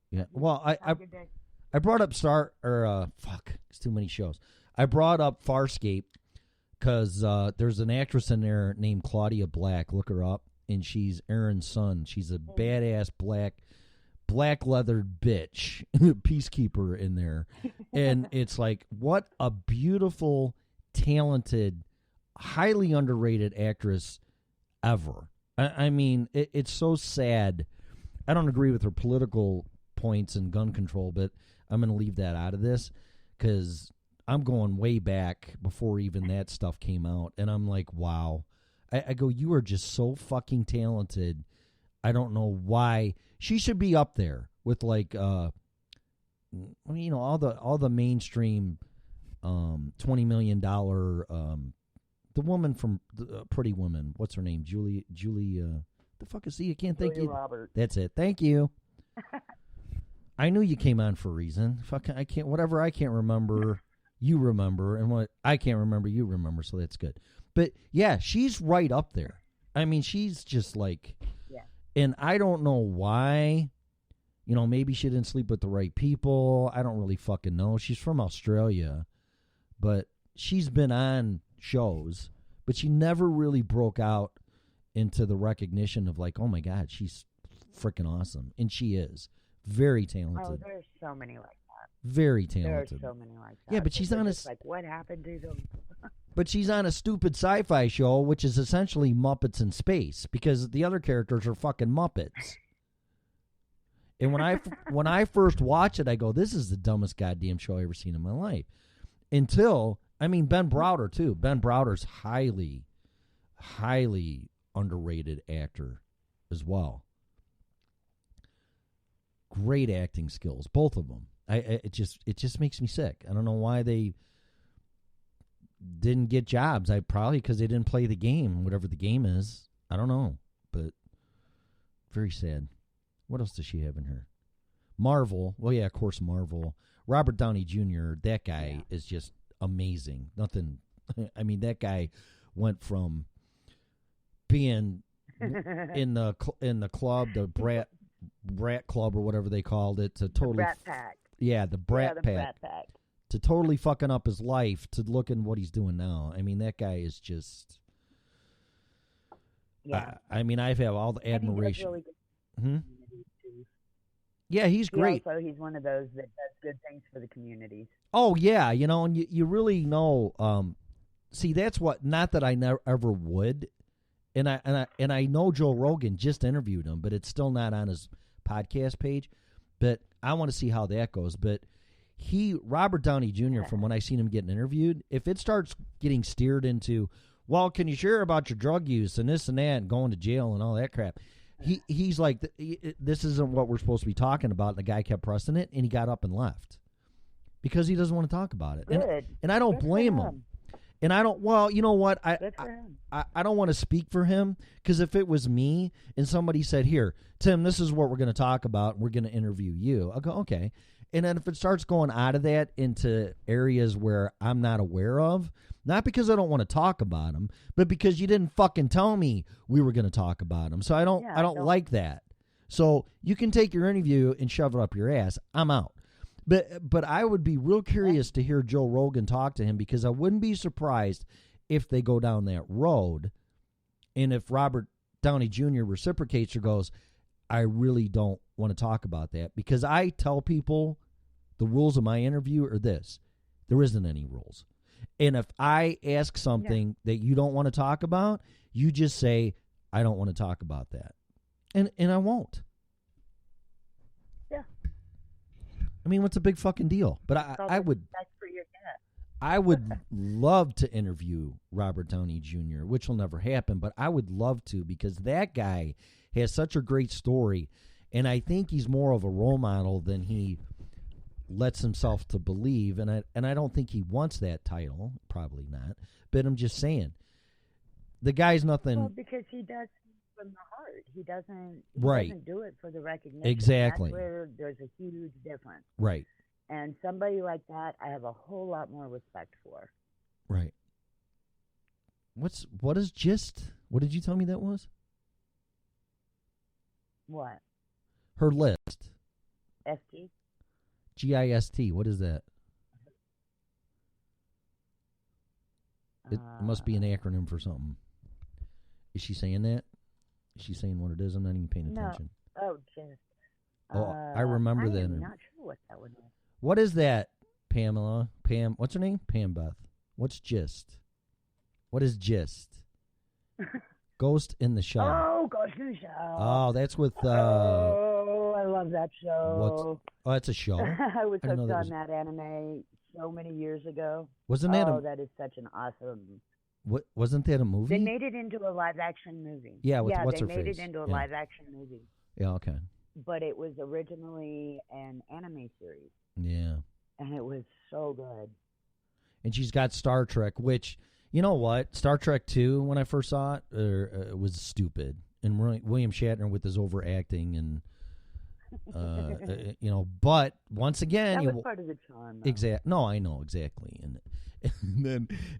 Yeah. Well, I brought up it's too many shows. I brought up Farscape because there's an actress in there named Claudia Black. Look her up. And she's Aaron's son. She's a badass black leathered bitch, peacekeeper in there. And it's like, what a beautiful, talented, highly underrated actress ever. I mean, it's so sad. I don't agree with her political points and gun control, but I'm going to leave that out of this because I'm going way back before even that stuff came out. And I'm like, wow. I go, you are just so fucking talented. I don't know why. She should be up there with like, all the mainstream $20 million, the woman from Pretty Woman. What's her name? Julie, the fuck is he? I can't think. Roberts. That's it. Thank you. I knew you came on for a reason. Fuck, I can't remember. You remember, and what I can't remember, you remember. So that's good. But yeah, she's right up there. I mean, she's just like, and I don't know why. Maybe she didn't sleep with the right people. I don't really fucking know. She's from Australia, but she's been on shows, but she never really broke out into the recognition of like, oh my God, she's freaking awesome. And she is very talented. Oh, there's so many like that. Very talented. There's so many like that. Yeah, but she's on like, what happened to them? But she's on a stupid sci-fi show, which is essentially Muppets in space, because the other characters are fucking Muppets. And when I first watched it, I go, this is the dumbest goddamn show I've ever seen in my life. Until, Ben Browder, too. Ben Browder's highly, highly underrated actor as well. Great acting skills, both of them. It just makes me sick. I don't know why they didn't get jobs. Probably because they didn't play the game, whatever the game is. I don't know, but very sad. What else does she have in her? Marvel. Well, yeah, of course, Marvel. Robert Downey Jr., that guy is just amazing. Nothing. I mean, that guy went from being in the club, the brat club or whatever they called it, to totally Brat Pack. Yeah, the Brat Pack. to totally fucking up his life to look at what he's doing now. I mean, that guy is just. Yeah. I mean, I've had all the admiration. Really good Yeah, he's great. He's one of those that does good things for the communities. Oh yeah, and you really know. See, that's what. Not that I never ever would, and I know Joe Rogan just interviewed him, but it's still not on his podcast page. But I want to see how that goes. But Robert Downey Jr. from when I seen him getting interviewed, if it starts getting steered into, well, can you share about your drug use and this and that and going to jail and all that crap? He's like, this isn't what we're supposed to be talking about. And the guy kept pressing it, and he got up and left because he doesn't want to talk about it. Good. And I don't blame him. And I don't. Well, you know what? I don't want to speak for him because if it was me and somebody said, "Here, Tim, this is what we're going to talk about. We're going to interview you," I'll go, "Okay." And then if it starts going out of that into areas where I'm not aware of, not because I don't want to talk about them, but because you didn't fucking tell me we were going to talk about them. So I don't like that. So you can take your interview and shove it up your ass. I'm out. But I would be real curious to hear Joe Rogan talk to him because I wouldn't be surprised if they go down that road, and if Robert Downey Jr. reciprocates or goes, I really don't want to talk about that, because I tell people the rules of my interview are this: there isn't any rules. And if I ask something that you don't want to talk about, you just say, I don't want to talk about that. And I won't. Yeah. I mean, what's a big fucking deal? But I would. That's for your cat. I would love to interview Robert Downey Jr., which will never happen, but I would love to, because that guy has such a great story, and I think he's more of a role model than he lets himself to believe, and I don't think he wants that title, probably not, but I'm just saying, the guy's nothing. Well, because he does from the heart. He doesn't do it for the recognition. Exactly. That's where there's a huge difference. Right. And somebody like that, I have a whole lot more respect for. Right. What is Gist? What did you tell me that was? What? Her list. ST? GIST. What is that? It must be an acronym for something. Is she saying that? Is she saying what it is? I'm not even paying attention. Oh, Gist. I remember that. I'm not sure what that one is. What is that, Pamela? What's her name? Pam Beth. What's Gist? What is Gist? Ghost in the Shell. Oh, Ghost in the Shell. Oh, that's with... I love that show. Oh, that's a show? I was hooked on that anime so many years ago. Wasn't that that is such an awesome... Wasn't that a movie? They made it into a live-action movie. Yeah, what's her face? They made it into a live-action movie. Yeah, okay. But it was originally an anime series. Yeah. And it was so good. And she's got Star Trek, which, you know what? Star Trek 2, when I first saw it, was stupid. And William Shatner with his overacting and, but once again... That was part of the charm. No, I know, exactly. And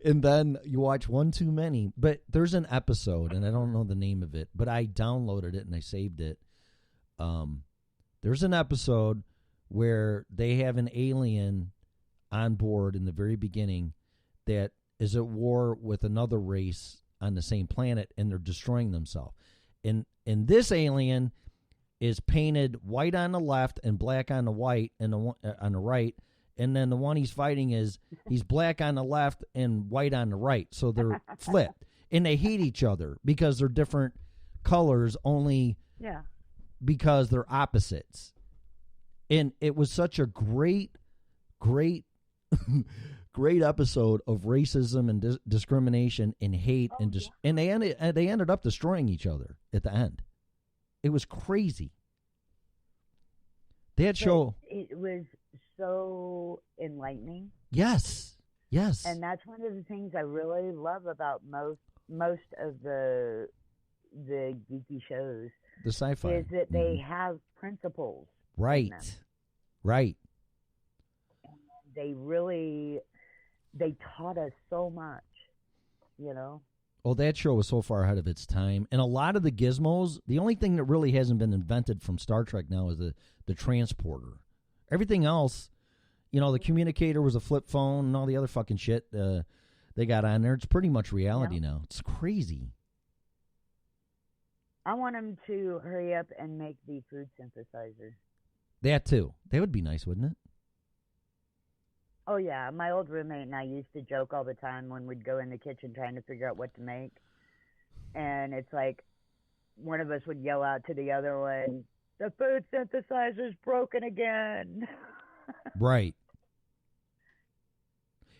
then you watch one too many. But there's an episode, and I don't know the name of it, but I downloaded it and I saved it. There's an episode where they have an alien on board in the very beginning that is at war with another race on the same planet, and they're destroying themselves. And this alien is painted white on the left and black on the white and on the right, and then the one he's fighting he's black on the left and white on the right. So they're flipped, and they hate each other because they're different colors only. Yeah. Because they're opposites. And it was such a great episode of racism and discrimination and hate, and they ended up destroying each other at the end. It was crazy. That show. It was so enlightening. Yes. And that's one of the things I really love about most of the geeky shows. The sci-fi. Is that they have principles. Right. And they taught us so much, you know. Well, that show was so far ahead of its time. And a lot of the gizmos, the only thing that really hasn't been invented from Star Trek now is the transporter. Everything else You know, the communicator was a flip phone and all the other fucking shit they got on there. It's pretty much reality now. It's crazy. I want them to hurry up and make the food synthesizer. That too. That would be nice, wouldn't it? Oh, yeah. My old roommate and I used to joke all the time when we'd go in the kitchen trying to figure out what to make. And it's like one of us would yell out to the other one, the food synthesizer's broken again. Right.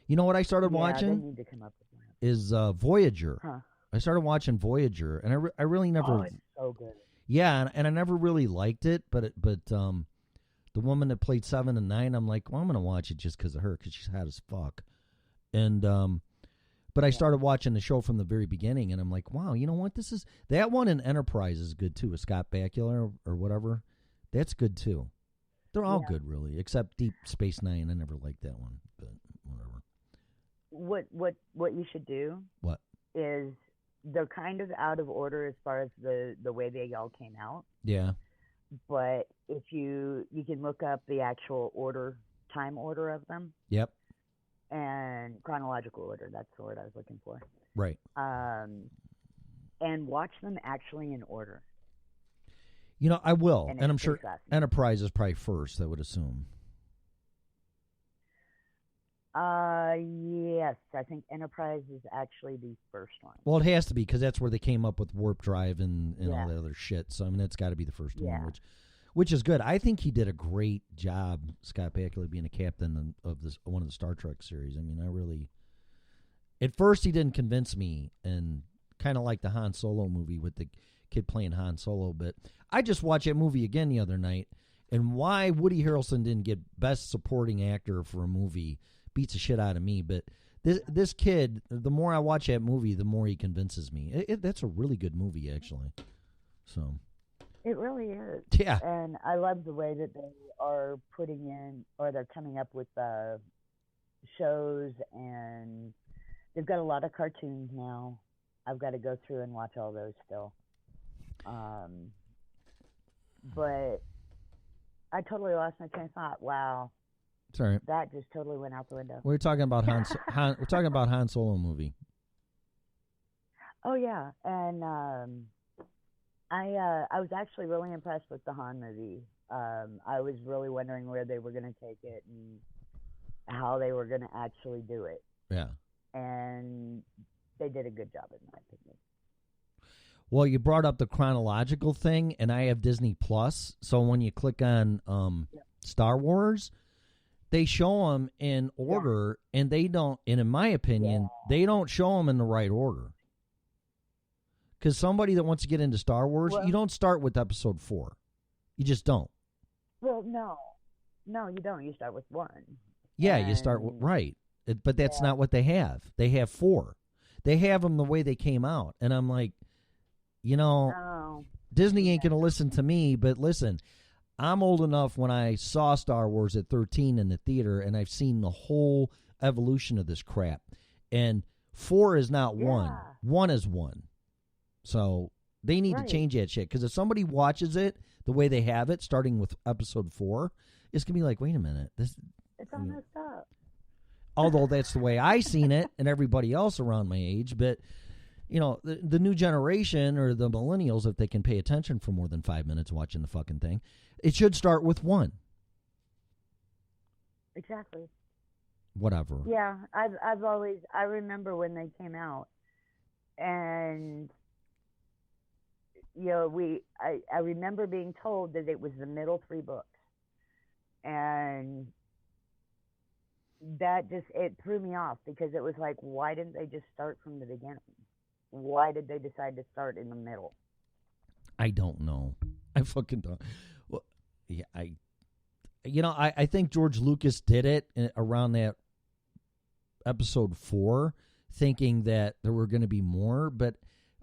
You know what I started watching? They need to come up with one. Is Voyager. Huh. I started watching Voyager, and I really never. Oh, it's so good. Yeah, and I never really liked it, but the woman that played 7 and 9, I'm like, well, I'm gonna watch it just because of her, because she's hot as fuck. And but I started watching the show from the very beginning, and I'm like, wow, you know what? That one in Enterprise is good too, with Scott Bakula or whatever. That's good too. They're all good, really, except Deep Space Nine. I never liked that one, but whatever. What you should do? What is they're kind of out of order as far as the way they all came out. Yeah. But if you can look up the actual time order of them. Yep. And chronological order, that's the word I was looking for. Right. And watch them actually in order. You know, I will. And I'm sure Enterprise is probably first, I would assume. Yes, I think Enterprise is actually the first one. Well, it has to be, because that's where they came up with warp drive and all that other shit. So I mean, that's got to be the first one, which is good. I think he did a great job, Scott Bakula, being a captain of one of the Star Trek series. I mean, I really. At first, he didn't convince me, and kind of like the Han Solo movie with the kid playing Han Solo. But I just watched that movie again the other night, and why Woody Harrelson didn't get Best Supporting Actor for a movie beats the shit out of me. But this kid, the more I watch that movie, the more he convinces me. That's a really good movie, actually. So it really is. Yeah. And I love the way that they are putting in, or they're coming up with shows, and they've got a lot of cartoons now. I've got to go through and watch all those still. But I totally lost my train of thought. Wow. Sorry. That just totally went out the window. We're talking about we're talking about Han Solo movie. Oh yeah, and I was actually really impressed with the Han movie. I was really wondering where they were going to take it and how they were going to actually do it. Yeah. And they did a good job, in my opinion. Well, you brought up the chronological thing, and I have Disney Plus. So when you click on Star Wars, they show them in order, and they don't. And in my opinion, they don't show them in the right order. Because somebody that wants to get into Star Wars, you don't start with Episode 4. You just don't. Well, no, you don't. You start with 1. Yeah, you start with but that's not what they have. They have 4. They have them the way they came out, and I'm like, Disney ain't gonna listen to me. But listen, I'm old enough when I saw Star Wars at 13 in the theater, and I've seen the whole evolution of this crap. And 4 is not 1. 1 is 1. So they need to change that shit. Because if somebody watches it the way they have it, starting with Episode 4, it's going to be like, wait a minute. It's all messed up. Although that's the way I seen it and everybody else around my age. But, the new generation or the millennials, if they can pay attention for more than 5 minutes watching the fucking thing, it should start with 1. Exactly. Whatever. Yeah, I remember when they came out, and I remember being told that it was the middle 3 books, and that it threw me off, because it was like, why didn't they just start from the beginning? Why did they decide to start in the middle? I don't know. I fucking don't. Well, yeah, I think George Lucas did it around that Episode 4, thinking that there were going to be more, but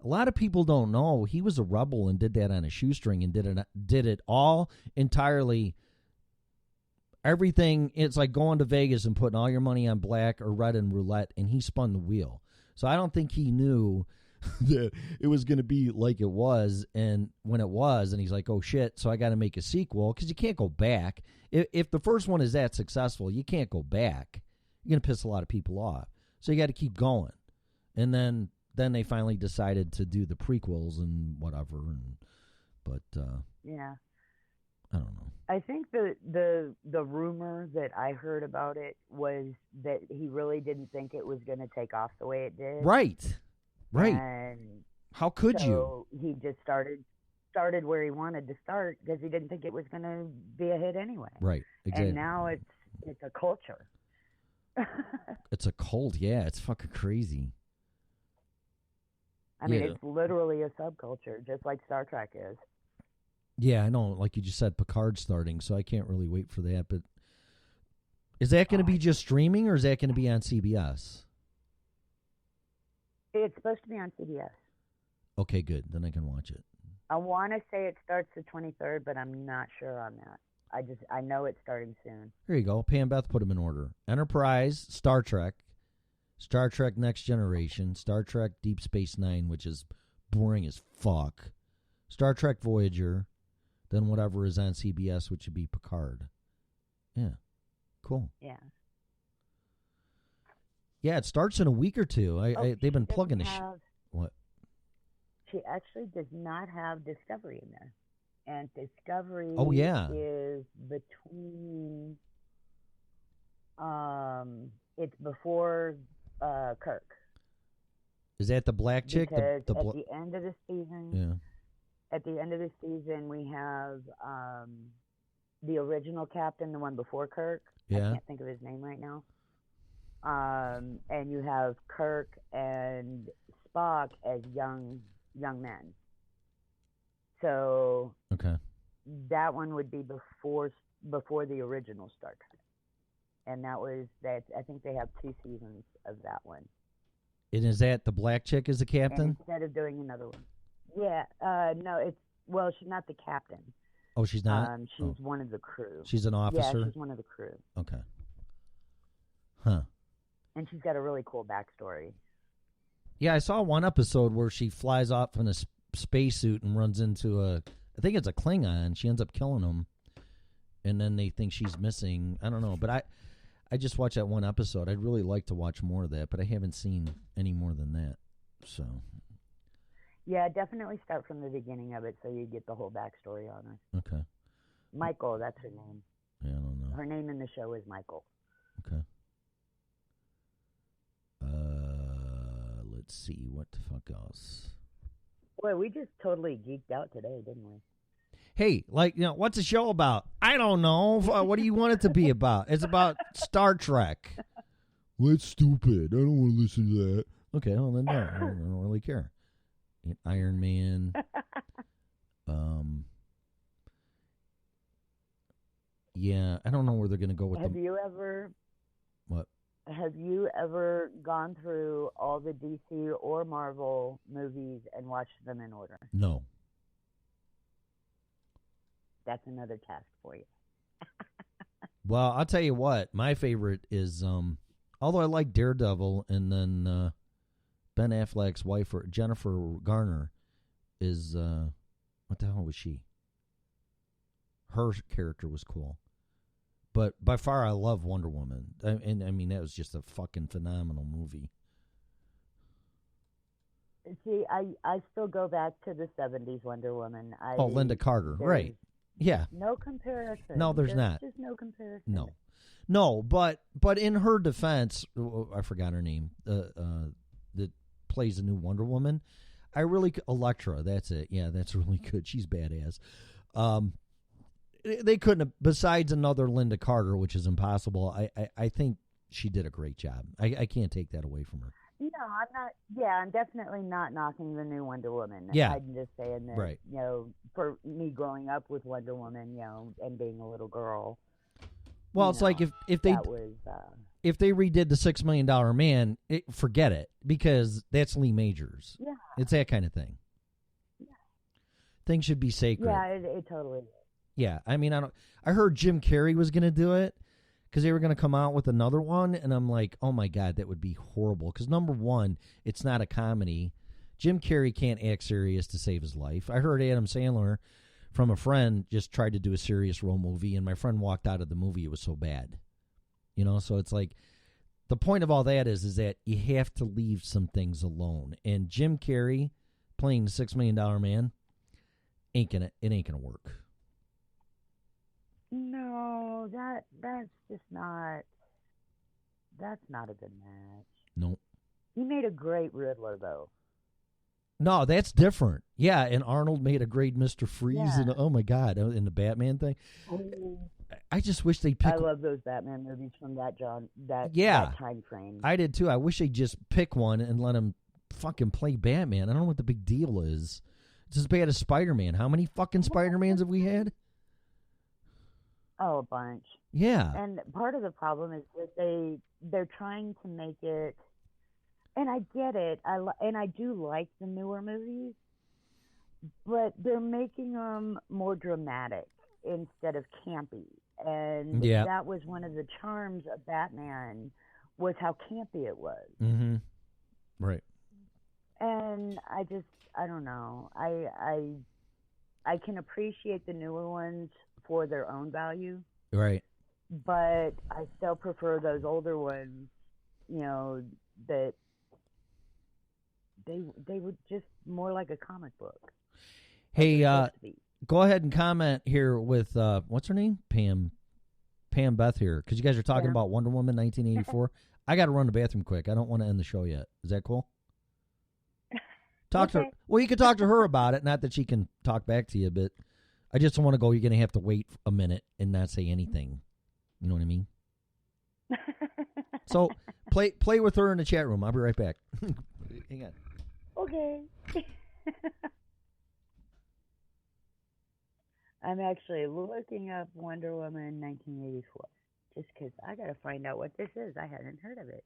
a lot of people don't know he was a rebel and did that on a shoestring and did it all entirely. Everything, it's like going to Vegas and putting all your money on black or red and roulette, and he spun the wheel. So I don't think he knew that it was going to be like it was, and when it was, and he's like, oh shit, so I got to make a sequel, because you can't go back. If the first one is that successful, you can't go back. You're going to piss a lot of people off, so you got to keep going. And then they finally decided to do the prequels and whatever, but yeah, I don't know. I think the rumor that I heard about it was that he really didn't think it was going to take off the way it did. Right. And how could you? So he just started where he wanted to start because he didn't think it was going to be a hit anyway. Right. Exactly. And now it's a culture. It's a cult. Yeah, it's fucking crazy. I mean, it's literally a subculture, just like Star Trek is. Yeah, I know. Like you just said, Picard's starting, so I can't really wait for that. But is that going to be just streaming, or is that going to be on CBS? It's supposed to be on CBS. Okay, good. Then I can watch it. I want to say it starts the 23rd, but I'm not sure on that. I know it's starting soon. Here you go. Pam Beth put them in order. Enterprise, Star Trek Next Generation, Star Trek Deep Space Nine, which is boring as fuck, Star Trek Voyager, then whatever is on CBS, which would be Picard. Yeah. Cool. Yeah. Yeah, it starts in a week or two. They've been plugging the what? She actually does not have Discovery in there. And Discovery is between it's before Kirk. Is that the black chick? Because at the end of the season, at the end of the season, we have the original captain, the one before Kirk. Yeah. I can't think of his name right now. And you have Kirk and Spock as young men. So that one would be before the original Star Trek. And that I think they have 2 seasons of that one. And is that the black chick is the captain? And instead of doing another one. Yeah, no, she's not the captain. Oh, she's not? She's one of the crew. She's an officer? Yeah, she's one of the crew. Okay. Huh. And she's got a really cool backstory. Yeah, I saw one episode where she flies off in a spacesuit and runs into I think it's a Klingon. She ends up killing him. And then they think she's missing. I don't know. But I just watched that one episode. I'd really like to watch more of that, but I haven't seen any more than that. So. Yeah, definitely start from the beginning of it so you get the whole backstory on her. Okay. Michael, that's her name. Yeah, I don't know. Her name in the show is Michael. Okay. Let's see. What the fuck else? Boy, we just totally geeked out today, didn't we? Hey, what's the show about? I don't know. What do you want it to be about? It's about Star Trek. Well, that's stupid. I don't want to listen to that. Okay, well, then no. I don't really care. Iron Man. Yeah, I don't know where they're going to go with Have you ever... What? Have you ever gone through all the DC or Marvel movies and watched them in order? No. That's another task for you. Well, I'll tell you what. My favorite is, although I like Daredevil, and then Ben Affleck's wife, or Jennifer Garner, is, what the hell was she? Her character was cool. But by far, I love Wonder Woman. And I mean, that was just a fucking phenomenal movie. See, I still go back to the 70s Wonder Woman. Linda Carter, right. Yeah. No comparison. No, there's not. Just no comparison. No, but in her defense, I forgot her name, that plays the new Wonder Woman. Elektra, that's it. Yeah, that's really good. She's badass. They couldn't have, besides another Linda Carter, which is impossible. I think she did a great job. I can't take that away from her. No, I'm not. Yeah, I'm definitely not knocking the new Wonder Woman. Yeah. I'm just saying that, right. For me growing up with Wonder Woman, and being a little girl. Well, it's like if they redid the $6 Million Man, forget it, because that's Lee Majors. Yeah. It's that kind of thing. Yeah. Things should be sacred. Yeah, it totally is. Yeah, I mean, I heard Jim Carrey was going to do it because they were going to come out with another one, and I'm like, oh my God, that would be horrible. Because number one, it's not a comedy. Jim Carrey can't act serious to save his life. I heard Adam Sandler from a friend just tried to do a serious role movie, and my friend walked out of the movie. It was so bad. So it's like the point of all that is that you have to leave some things alone. And Jim Carrey playing the $6 Million Man ain't gonna work. No, that's just not. That's not a good match. No. He made a great Riddler, though. No, that's different. Yeah, and Arnold made a great Mr. Freeze, and oh my God, in the Batman thing. I just wish they'd pick. I love those Batman movies from that that time frame. I did too. I wish they'd just pick one and let him fucking play Batman. I don't know what the big deal is. It's as bad as Spider-Man. How many fucking Spider-Mans have we had? Oh, a bunch. Yeah. And part of the problem is that they're trying to make it, and I get it, and I do like the newer movies, but they're making them more dramatic instead of campy. And that was one of the charms of Batman, was how campy it was. Mm-hmm. Right. And I don't know. I can appreciate the newer ones for their own value. Right. But I still prefer those older ones, that they were just more like a comic book. Hey, go ahead and comment here with, what's her name? Pam Beth here, because you guys are talking about Wonder Woman 1984. I got to run the bathroom quick. I don't want to end the show yet. Is that cool? To her. Well, you can talk to her about it. Not that she can talk back to you, but I just don't want to go. You're going to have to wait a minute and not say anything. You know what I mean? So play with her in the chat room. I'll be right back. Hang on. Okay. I'm actually looking up Wonder Woman 1984 just because I got to find out what this is. I hadn't heard of it.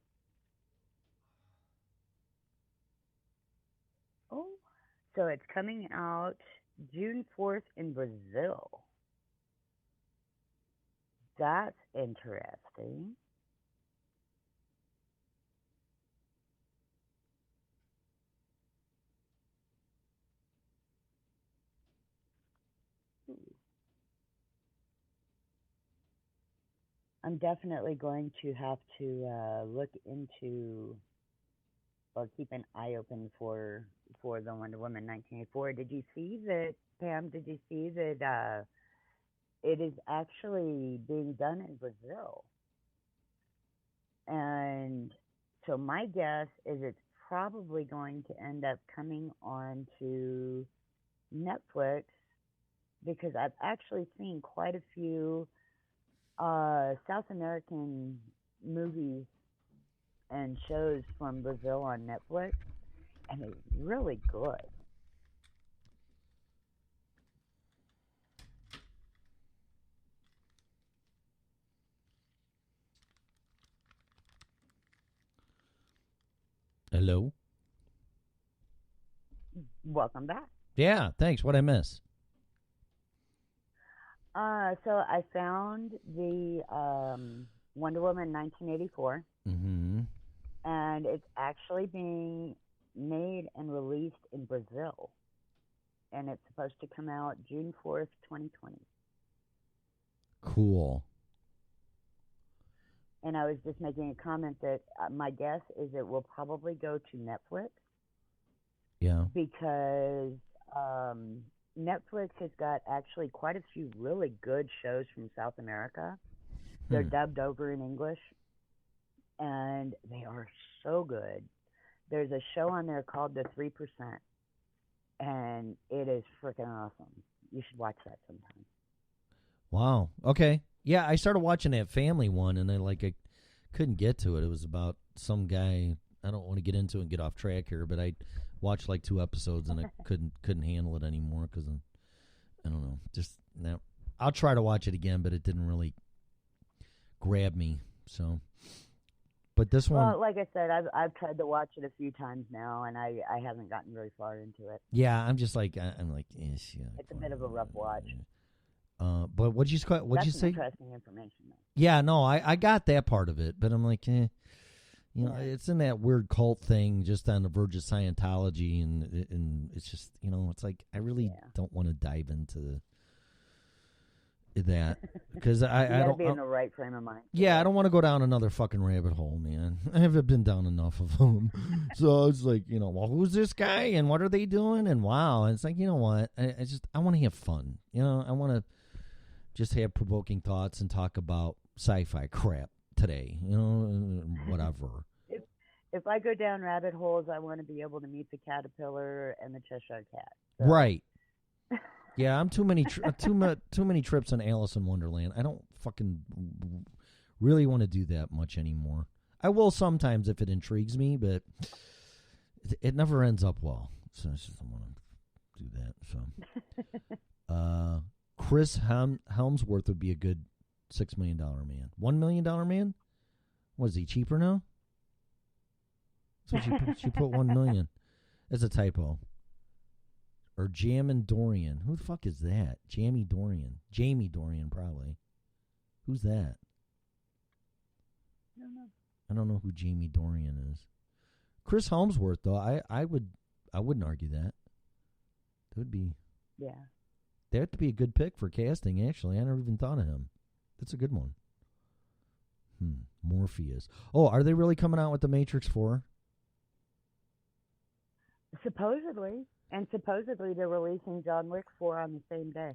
Oh, so it's coming out June 4th in Brazil. That's interesting. I'm definitely going to have to look into, or keep an eye open for the Wonder Woman 1984. Did you see that, Pam? Did you see that it is actually being done in Brazil? And so my guess is it's probably going to end up coming on to Netflix, because I've actually seen quite a few South American movies and shows from Brazil on Netflix, and they're really good. Hello? Welcome back. Yeah, thanks. What'd I miss? So I found the Wonder Woman 1984, and it's actually being made and released in Brazil, and it's supposed to come out June 4th, 2020. Cool. And I was just making a comment that my guess is it will probably go to Netflix. Yeah. Because Netflix has got actually quite a few really good shows from South America. They're dubbed over in English, and they are so good. There's a show on there called The 3%, and it is freaking awesome. You should watch that sometime. Wow. Okay. Yeah, I started watching that family one, and I couldn't get to it. It was about some guy. I don't want to get into it and get off track here, but I watched like 2 episodes, and I couldn't handle it anymore because I don't know. Just now, I'll try to watch it again, but it didn't really grab me. So, but this one, well, like I said, I've tried to watch it a few times now, and I haven't gotten very far into it. Yeah, I'm just like yeah, it's a bit of a rough watch. But what'd you say? Interesting information, though. Yeah, no, I got that part of it, but I'm like, You know, it's in that weird cult thing, just on the verge of Scientology, and it's just, you know, it's like I really don't want to dive into that because I don't be in the right frame of mind. Yeah, I don't want to go down another fucking rabbit hole, man. I haven't been down enough of them. So it's like, you know, well, who's this guy and what are they doing? And wow, and it's like, you know what? I want to have fun. You know, I want to just have provoking thoughts and talk about sci-fi crap today. You know, whatever. If I go down rabbit holes, I want to be able to meet the caterpillar and the Cheshire cat. So. Right. Yeah, I'm too many trips on Alice in Wonderland. I don't fucking really want to do that much anymore. I will sometimes if it intrigues me, but it never ends up well. So I just don't want to do that. So, Chris Helmsworth would be a good $6 million man. $1 million man? Was he cheaper now? So she put 1 million. That's a typo. Or Jammin' Dorian. Who the fuck is that? Jamie Dorian, probably. Who's that? I don't know who Jamie Dorian is. Chris Helmsworth, though, I wouldn't argue that. That would be that'd be a good pick for casting. Actually, I never even thought of him. That's a good one. Morpheus. Oh, are they really coming out with the Matrix 4? Supposedly. And supposedly they're releasing John Wick 4 on the same day.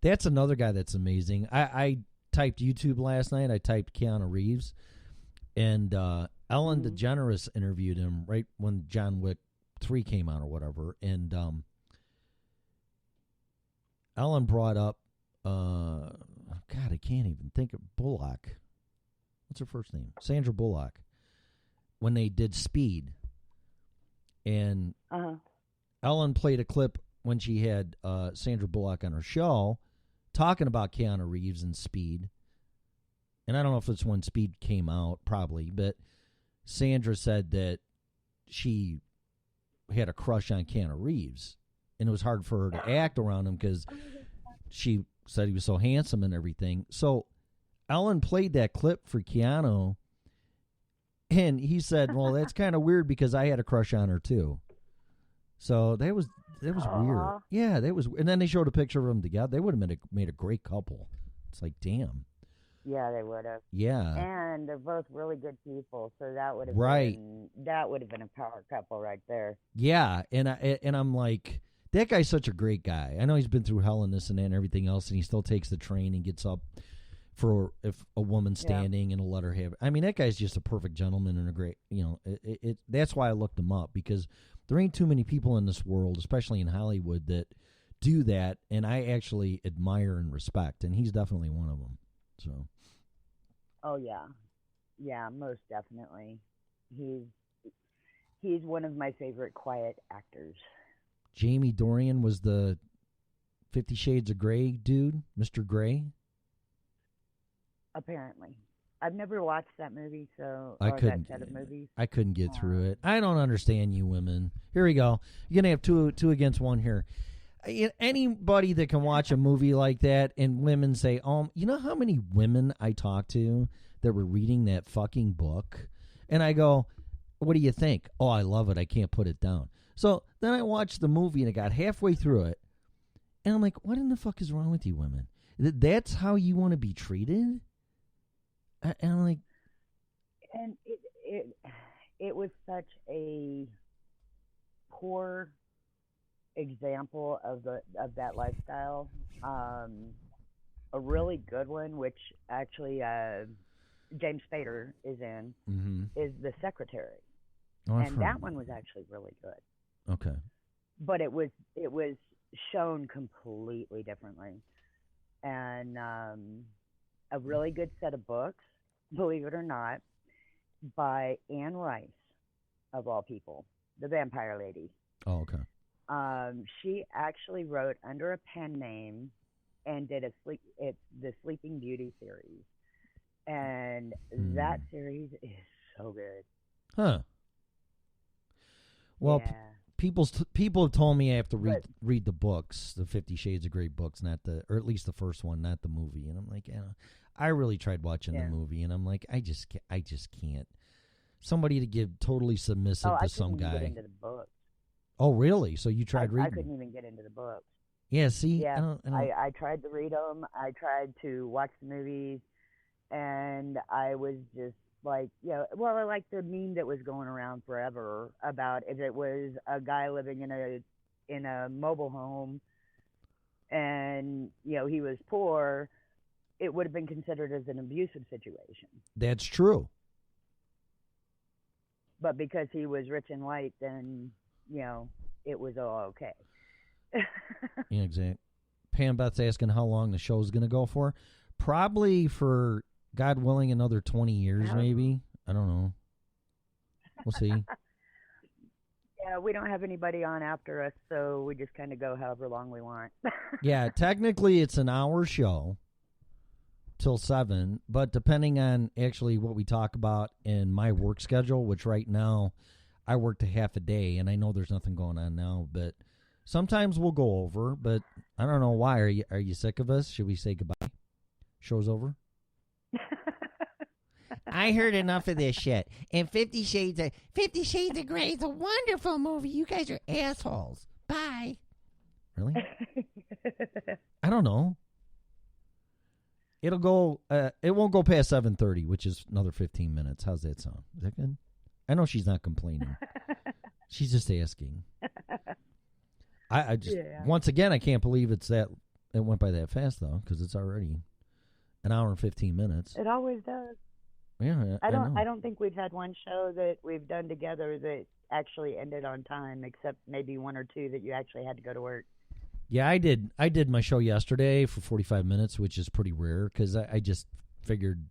That's another guy that's amazing. I typed YouTube last night. I typed Keanu Reeves. And Ellen DeGeneres interviewed him right when John Wick 3 came out or whatever. And Ellen brought up, God, I can't even think of Bullock. What's her first name? Sandra Bullock. When they did Speed. And... Ellen played a clip when she had Sandra Bullock on her show talking about Keanu Reeves and Speed. And I don't know if it's when Speed came out, probably, but Sandra said that she had a crush on Keanu Reeves. And it was hard for her to act around him because she said he was so handsome and everything. So Ellen played that clip for Keanu, and he said, well, that's kind of weird because I had a crush on her too. So that was weird. Yeah, that was. And then they showed a picture of them together. They would have made a great couple. It's like, damn. Yeah, they would have. Yeah. And they're both really good people, so that would have been a power couple right there. Yeah, and I'm like, that guy's such a great guy. I know he's been through hell and this and that and everything else, and he still takes the train and gets up for if a woman's standing and a let her have. I mean, that guy's just a perfect gentleman and a great. You know, that's why I looked him up, because there ain't too many people in this world, especially in Hollywood, that do that, and I actually admire and respect, and he's definitely one of them. So. Oh yeah, most definitely. He's one of my favorite quiet actors. Jamie Dorian was the 50 Shades of Grey dude, Mr. Grey. Apparently. I've never watched that movie, so that set of movies. I couldn't get through it. I don't understand you women. Here we go. You're gonna have two against one here. Anybody that can watch a movie like that and women say, you know how many women I talked to that were reading that fucking book? And I go, what do you think? Oh, I love it. I can't put it down. So then I watched the movie and I got halfway through it. And I'm like, what in the fuck is wrong with you women? That's how you want to be treated? And I'm like... And it was such a poor example of that lifestyle. A really good one, which actually James Spader is in, is The Secretary. And that one was actually really good. Okay. But it was shown completely differently. And a really good set of books, believe it or not, by Anne Rice, of all people, the vampire lady. Oh, okay. She actually wrote under a pen name and did the Sleeping Beauty series. And that series is so good. Huh. Well, yeah. people have told me I have to read the books, the 50 Shades of Grey books, or at least the first one, not the movie. And I'm like, I really tried watching the movie, and I'm like, I just can't. somebody to give totally submissive to some guy. I couldn't even get into the books. Oh, really? So you tried reading? I couldn't even get into the books. Yeah, see? Yeah, I tried to read them. I tried to watch the movies, and I was just like, I like the meme that was going around forever about if it was a guy living in a mobile home and, he was poor, it would have been considered as an abusive situation. That's true. But because he was rich and white, then, it was all okay. Yeah, exactly. Pam Beth's asking how long the show's going to go for. Probably for, God willing, another 20 years, maybe. I don't know. We'll see. Yeah, we don't have anybody on after us, so we just kind of go however long we want. Yeah, technically it's an hour show till 7, but depending on actually what we talk about in my work schedule, which right now I worked a half a day, and I know there's nothing going on now, but sometimes we'll go over, but I don't know why. Are you sick of us? Should we say goodbye? Show's over? I heard enough of this shit. And 50 Shades of Grey is a wonderful movie. You guys are assholes. Bye. Really? I don't know. It'll go. It won't go past 7:30, which is another 15 minutes. How's that sound? Is that good? I know she's not complaining. She's just asking. I just once again I can't believe it went by that fast though, because it's already an hour and 15 minutes. It always does. Yeah, I don't think we've had one show that we've done together that actually ended on time, except maybe one or two that you actually had to go to work. Yeah, I did my show yesterday for 45 minutes, which is pretty rare because I just figured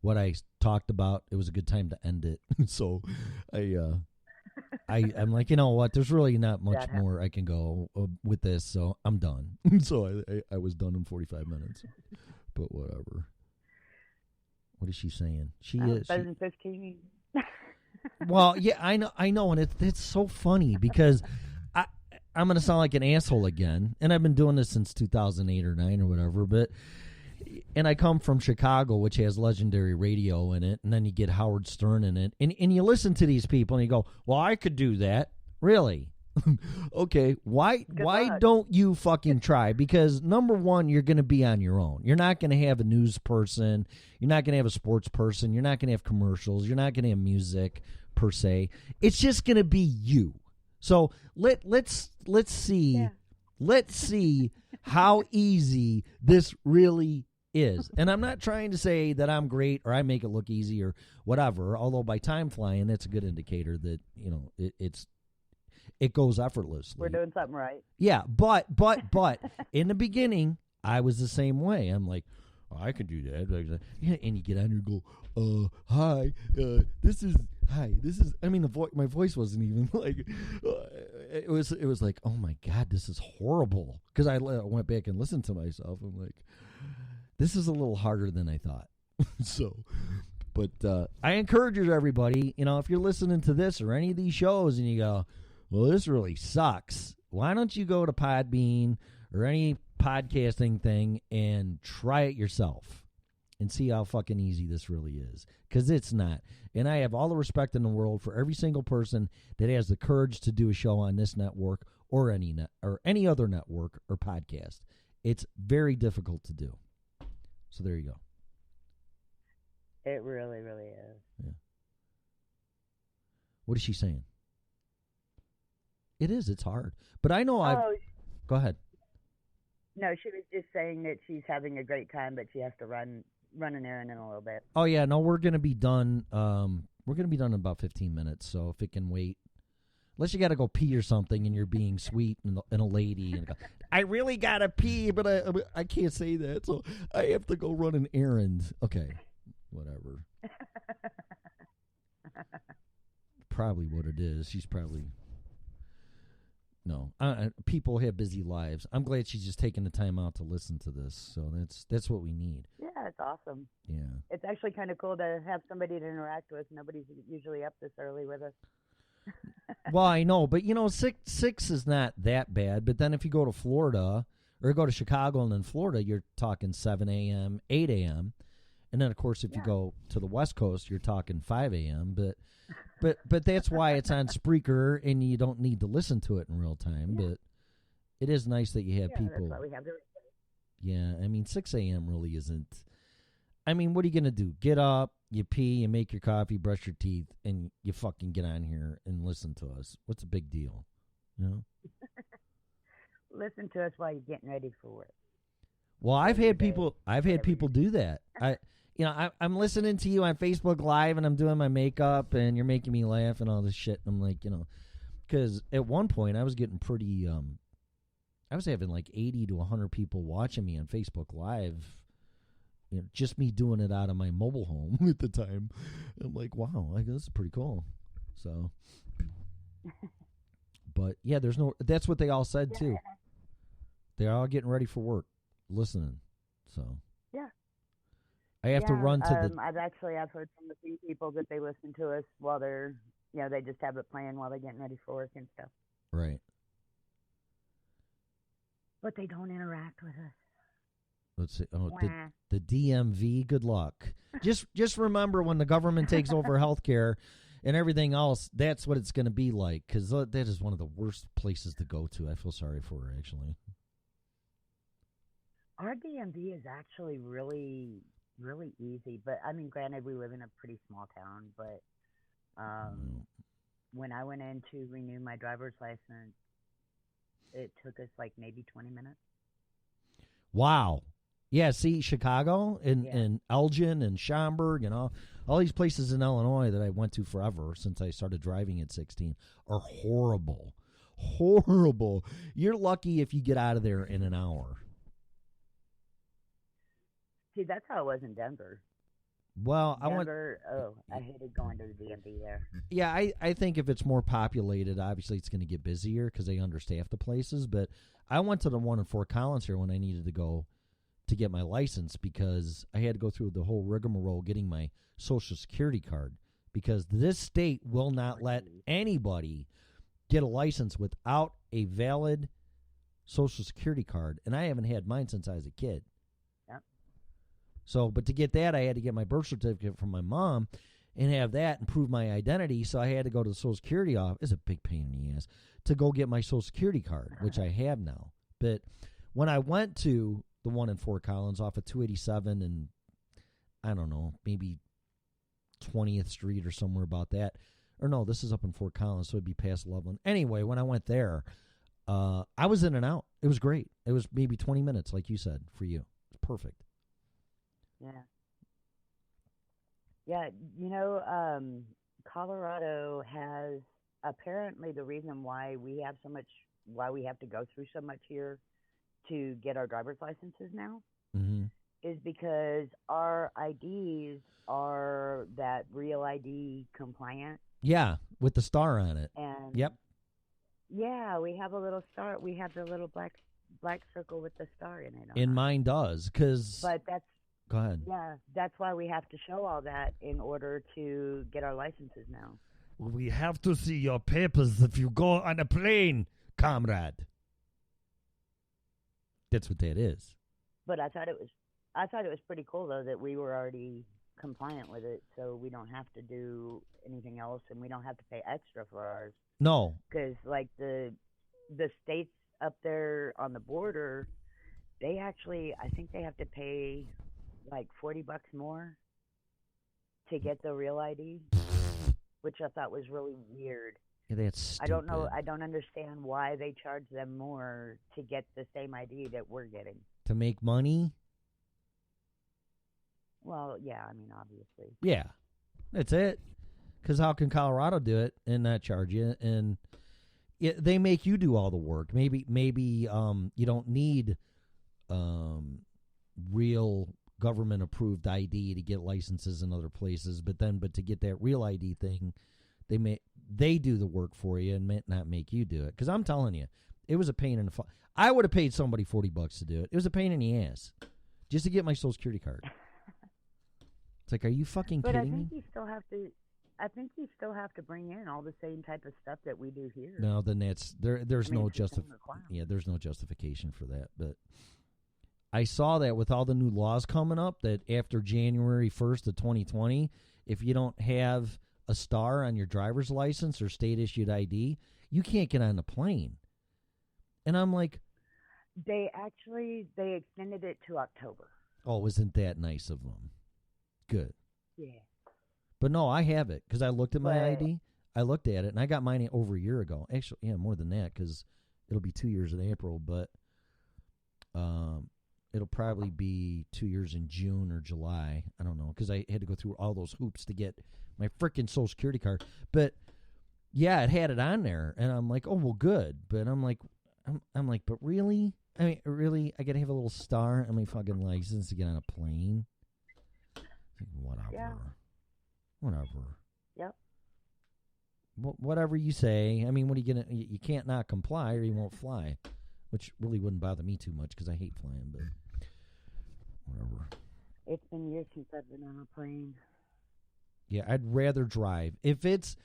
what I talked about, it was a good time to end it. So I'm like, you know what? There's really not much more I can go with this, so I'm done. So I was done in 45 minutes, but whatever. What is she saying? She is better than 15. Well, yeah, I know, and it's so funny because I'm going to sound like an asshole again, and I've been doing this since 2008 or 9 or whatever, and I come from Chicago, which has legendary radio in it, and then you get Howard Stern in it, and you listen to these people, and you go, well, I could do that. Really? Okay, why don't you fucking try? Because number one, you're going to be on your own. You're not going to have a news person. You're not going to have a sports person. You're not going to have commercials. You're not going to have music per se. It's just going to be you. So let's see. Yeah. Let's see how easy this really is. And I'm not trying to say that I'm great or I make it look easy or whatever. Although by time flying, that's a good indicator that it goes effortlessly. We're doing something right. Yeah, but in the beginning, I was the same way. I'm like, oh, I can do that. And you get on and go, hi, this is. I mean, my voice wasn't even like. It was like, oh my God, this is horrible. Because I went back and listened to myself. I'm like, this is a little harder than I thought. So. But I encourage you, everybody, if you're listening to this or any of these shows and you go, well, this really sucks, why don't you go to Podbean or any podcasting thing and try it yourself and see how fucking easy this really is? Because it's not. And I have all the respect in the world for every single person that has the courage to do a show on this network or any other network or podcast. It's very difficult to do. So there you go. It really, really is. Yeah. What is she saying? It is. It's hard. But I know Go ahead. No, she was just saying that she's having a great time, but she has to run an errand in a little bit. Oh, yeah. No, we're going to be done. We're going to be done in about 15 minutes. So if it can wait. Unless you got to go pee or something and you're being sweet and a lady. And go, I really got to pee, but I can't say that. So I have to go run an errand. Okay. Whatever. Probably what it is. She's probably... No, people have busy lives. I'm glad she's just taking the time out to listen to this. So that's what we need. Yeah, it's awesome. Yeah. It's actually kind of cool to have somebody to interact with. Nobody's usually up this early with us. Well, I know, but 6 is not that bad. But then if you go to Florida or go to Chicago and then Florida, you're talking 7 a.m., 8 a.m., And then, of course, if you go to the West Coast, you're talking 5 a.m. But that's why it's on Spreaker, and you don't need to listen to it in real time. But it is nice that you have people. That's why we have the. Yeah, I mean, 6 a.m. really isn't. I mean, what are you going to do? Get up, you pee, you make your coffee, brush your teeth, and you fucking get on here and listen to us. What's the big deal? You know? Listen to us while you're getting ready for work. Well, I've had people do that. I'm listening to you on Facebook Live, and I'm doing my makeup, and you're making me laugh and all this shit. And I'm like, because at one point I was getting pretty. I was having like 80 to 100 people watching me on Facebook Live. Just me doing it out of my mobile home at the time. I'm like, wow, this is pretty cool. So, but yeah, that's what they all said too. They're all getting ready for work, listening. So yeah, I have to run to the. I've heard from a few people that they listen to us while they're, they just have it playing while they're getting ready for work and stuff. Right. But they don't interact with us. Let's see. Oh, the DMV. Good luck. Just remember, when the government takes over healthcare and everything else, that's what it's going to be like. Because that is one of the worst places to go to. I feel sorry for her, actually. Our DMV is actually really, really easy. But I mean, granted, we live in a pretty small town. But when I went in to renew my driver's license, it took us like maybe 20 minutes. Wow. Yeah, see, Chicago and Elgin and Schaumburg and all these places in Illinois that I went to forever since I started driving at 16 are horrible. Horrible. You're lucky if you get out of there in an hour. See, that's how it was in Denver. Well, I hated going to the DMV there. Yeah, I think if it's more populated, obviously it's going to get busier because they understaff the places. But I went to the one in Fort Collins here when I needed to go to get my license because I had to go through the whole rigmarole getting my Social Security card because this state will not let anybody get a license without a valid Social Security card. And I haven't had mine since I was a kid. So, but to get that, I had to get my birth certificate from my mom and have that and prove my identity. So I had to go to the Social Security office. It's a big pain in the ass to go get my Social Security card, which I have now. But when I went to the one in Fort Collins off of 287 and, I don't know, maybe 20th Street or somewhere about that. Or no, this is up in Fort Collins, so it'd be past Loveland. Anyway, when I went there, I was in and out. It was great. It was maybe 20 minutes, like you said, for you. It's perfect. Yeah, Colorado has apparently the reason why we have to go through so much here to get our driver's licenses now is because our IDs are that real ID compliant. Yeah, with the star on it. And yep. Yeah, we have a little star. We have the little black circle with the star in it. And mine does, because. But that's. Go ahead. Yeah, that's why we have to show all that in order to get our licenses now. We have to see your papers if you go on a plane, comrade. That's what that is. But I thought it was pretty cool though that we were already compliant with it, so we don't have to do anything else, and we don't have to pay extra for ours. No, because like the states up there on the border, they actually, I think they have to pay like $40 more to get the real ID, which I thought was really weird. Yeah, that's stupid. I don't know. I don't understand why they charge them more to get the same ID that we're getting. To make money? Well, yeah, I mean, obviously. Yeah, that's it. Because how can Colorado do it and not charge you? And they make you do all the work. Maybe you don't need real government-approved ID to get licenses in other places, but to get that real ID thing, they do the work for you and not make you do it. Because I'm telling you, it was a pain in the I would have paid somebody $40 to do it. It was a pain in the ass just to get my Social Security card. It's like, are you fucking kidding me? But I think you still have to bring in all the same type of stuff that we do here. No, then there's no justification for that. But I saw that with all the new laws coming up, that after January 1st of 2020, if you don't have a star on your driver's license or state-issued ID, you can't get on the plane. And I'm like... They extended it to October. Oh, isn't that nice of them? Good. Yeah. But no, I have it because I looked at my ID. I looked at it, and I got mine over a year ago. Actually, yeah, more than that because it'll be 2 years in April, but it'll probably be 2 years in June or July. I don't know because I had to go through all those hoops to get my freaking Social Security card. But, yeah, it had it on there, and I'm like, oh, well, good. But I'm like, but really? I mean, really? I got to have a little star on my fucking license to get on a plane? Whatever. Yeah. Whatever. Yep. Whatever you say. I mean, what are you going to... You can't not comply or you won't fly, which really wouldn't bother me too much because I hate flying, but whatever. It's been years since I've been on a plane. Yeah, I'd rather drive. If it's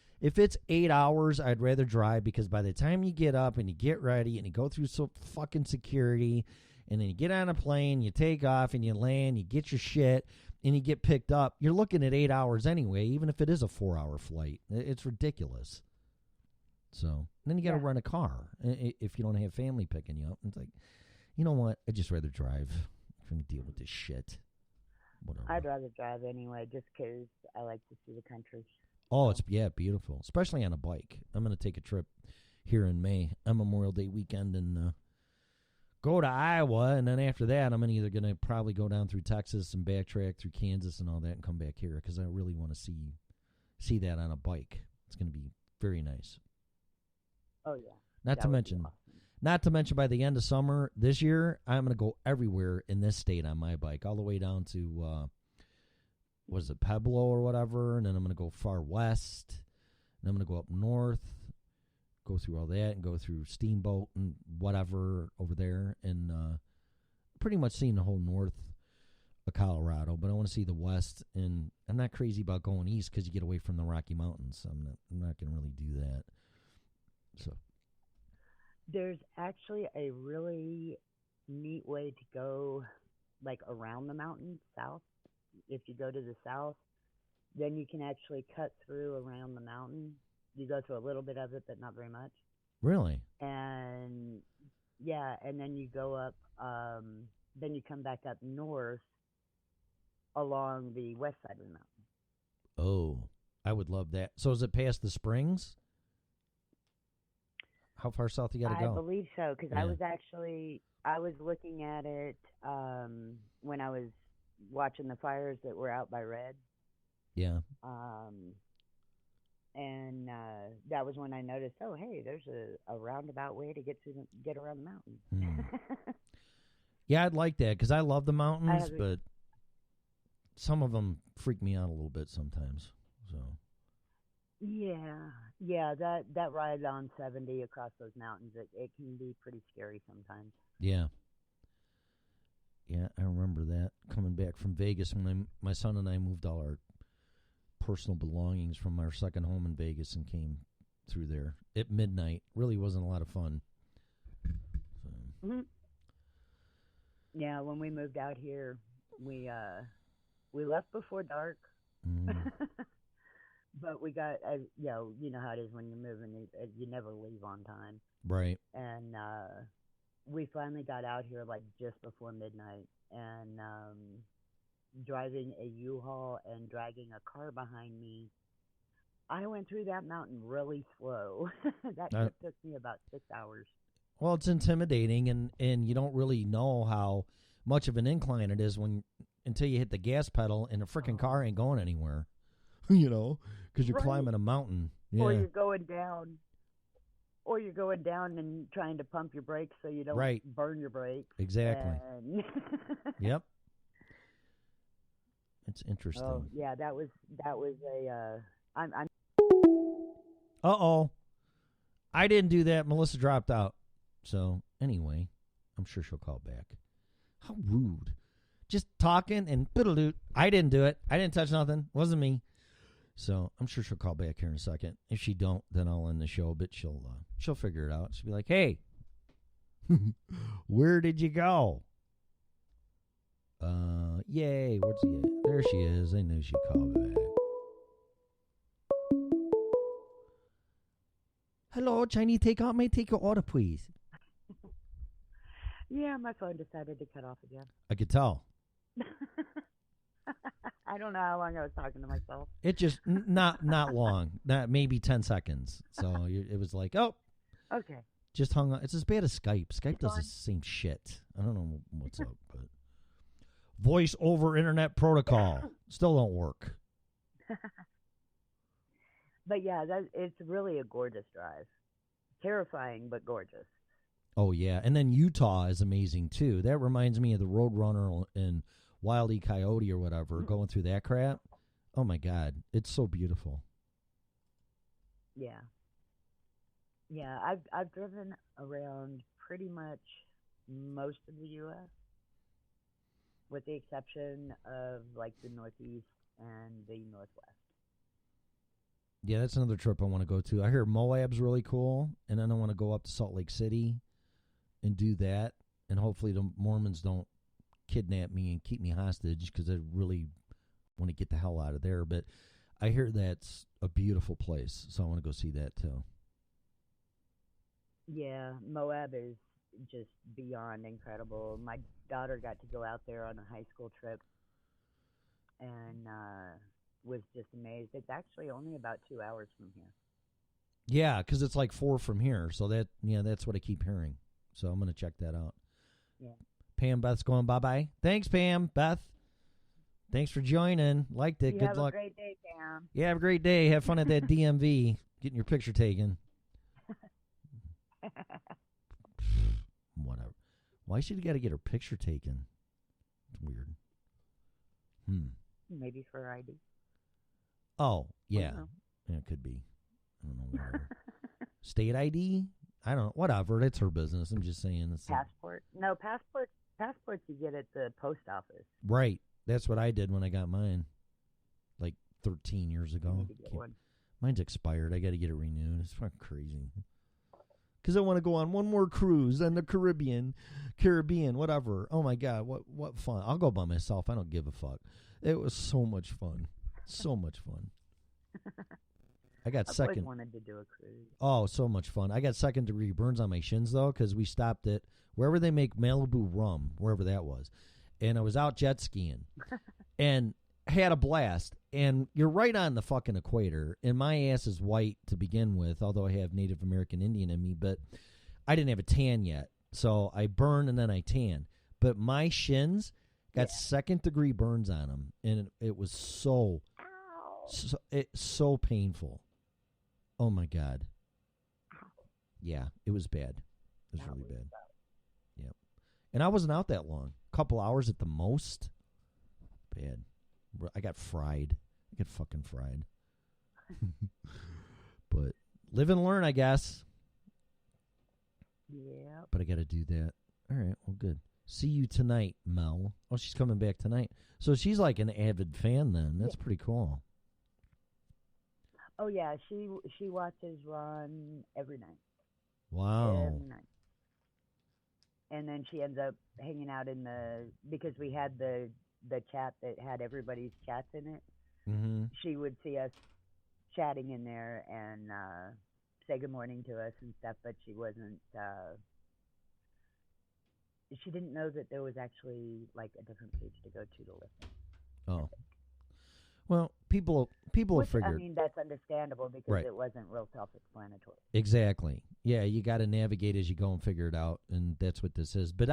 8 hours, I'd rather drive because by the time you get up and you get ready and you go through some fucking security and then you get on a plane, you take off and you land, you get your shit and you get picked up, you're looking at 8 hours anyway, even if it is a 4-hour flight. It's ridiculous. So then you got to rent a car if you don't have family picking you up. It's like, you know what? I'd just rather drive. I'm going to deal with this shit. Whatever. I'd rather drive anyway, just because I like to see the country. Oh, it's beautiful, especially on a bike. I'm going to take a trip here in May on Memorial Day weekend and go to Iowa, and then after that, I'm either going to probably go down through Texas and backtrack through Kansas and all that and come back here because I really want to see that on a bike. It's going to be very nice. Oh, yeah. Not to mention by the end of summer this year, I'm going to go everywhere in this state on my bike, all the way down to, Pueblo or whatever, and then I'm going to go far west, and I'm going to go up north, go through all that, and go through Steamboat and whatever over there, and pretty much seeing the whole north of Colorado, but I want to see the west, and I'm not crazy about going east because you get away from the Rocky Mountains. I'm not going to really do that. So there's actually a really neat way to go, like, around the mountains south. If you go to the south, then you can actually cut through around the mountain. You go through a little bit of it, but not very much. Really? And, yeah, and then you go up, then you come back up north along the west side of the mountain. Oh, I would love that. So is it past the springs? How far south you got to go? I believe so, because I was looking at it when I was watching the fires that were out by Red. Yeah. And that was when I noticed, oh, hey, there's a roundabout way to get around the mountain. Yeah, I'd like that because I love the mountains, but some of them freak me out a little bit sometimes. So. Yeah, that ride on 70 across those mountains, it can be pretty scary sometimes. Yeah. Yeah, I remember that coming back from Vegas when my son and I moved all our personal belongings from our second home in Vegas and came through there at midnight. Really wasn't a lot of fun. So. Mm-hmm. Yeah, when we moved out here, we left before dark. But we got, you know how it is when you're moving, you never leave on time. Right. And we finally got out here like just before midnight, and driving a U-Haul and dragging a car behind me, I went through that mountain really slow. That took me about 6 hours. Well, it's intimidating, and you don't really know how much of an incline it is until you hit the gas pedal and the freaking car ain't going anywhere. You know, because you're climbing a mountain. Yeah. Or you're going down. Or you're going down and trying to pump your brakes so you don't burn your brakes. Exactly. Yep. It's interesting. Oh, yeah, that was a I'm Uh-oh. I didn't do that. Mellissa dropped out. So, anyway, I'm sure she'll call back. How rude. Just talking and biddle-doot. I didn't do it. I didn't touch nothing. Wasn't me. So I'm sure she'll call back here in a second. If she don't, then I'll end the show. But she'll figure it out. She'll be like, "Hey, where did you go?" Yay. Where's he at? There she is. I knew she'd call back. Hello, Chinese takeout. May I take your order, please? Yeah, my phone decided to cut off again. I could tell. I don't know how long I was talking to myself. It just not long. Not maybe 10 seconds. So it was like, oh, Okay. just hung on. It's as bad as Skype. Skype It's does on. the same shit. I don't know what's up, but voice over internet protocol still don't work. But yeah, it's really a gorgeous drive. Terrifying, but gorgeous. Oh yeah, and then Utah is amazing too. That reminds me of the Roadrunner and Wile E. Coyote or whatever, going through that crap. Oh my God, it's so beautiful. Yeah. Yeah, I've driven around pretty much most of the U.S. with the exception of like the Northeast and the Northwest. Yeah, that's another trip I want to go to. I hear Moab's really cool, and then I want to go up to Salt Lake City and do that, and hopefully the Mormons don't kidnap me and keep me hostage because I really want to get the hell out of there. But I hear that's a beautiful place, so I want to go see that too. Yeah, Moab is just beyond incredible. My daughter got to go out there on a high school trip and was just amazed. It's actually only about 2 hours from here. Yeah, because it's like 4 from here, so that's what I keep hearing. So I'm going to check that out. Yeah. Pam, Beth's going bye-bye. Thanks, Pam, Beth. Thanks for joining. Liked it. You Good have luck. a great day, Pam. Yeah, have a great day. Have fun at that DMV, getting your picture taken. Whatever. Why should you got to get her picture taken? It's weird. Maybe for ID. Oh, yeah. know. Yeah, it could be. I don't know. Whatever. State ID? I don't know. Whatever. It's her business. I'm just saying. It's Passport? No, passports you get at the post office. right. That's what I did when I got mine, like 13 years ago. You need to get one. Mine's expired. I got to get it renewed. It's fucking crazy. Because I want to go on one more cruise in the Caribbean, whatever. Oh my God, what fun! I'll go by myself. I don't give a fuck. It was so much fun, so much fun. I got I've always wanted to do a cruise. Oh, so much fun! I got second-degree burns on my shins though, because we stopped at wherever they make Malibu rum, wherever that was, and I was out jet skiing, and had a blast. And you're right on the fucking equator, and my ass is white to begin with, although I have Native American Indian in me, but I didn't have a tan yet. So I burn and then I tan. But my shins got second-degree burns on them, and it was so painful. Oh, my God. Yeah, it was bad. It was really bad. Yep. And I wasn't out that long. A couple hours at the most. Bad. I got fried. I got fucking fried. But live and learn, I guess. Yeah. But I got to do that. All right, well, good. See you tonight, Mel. Oh, she's coming back tonight. So she's like an avid fan then. That's pretty cool. Oh yeah, she watches Ron every night. Wow. Every night. And then she ends up hanging out because we had the chat that had everybody's chats in it. Mm-hmm. She would see us chatting in there and say good morning to us and stuff, but she wasn't. She didn't know that there was actually like a different page to go to listen. Oh. Well, people have figured. I mean, that's understandable because Right. it wasn't real self-explanatory. Exactly. Yeah, you got to navigate as you go and figure it out, and that's what this is. But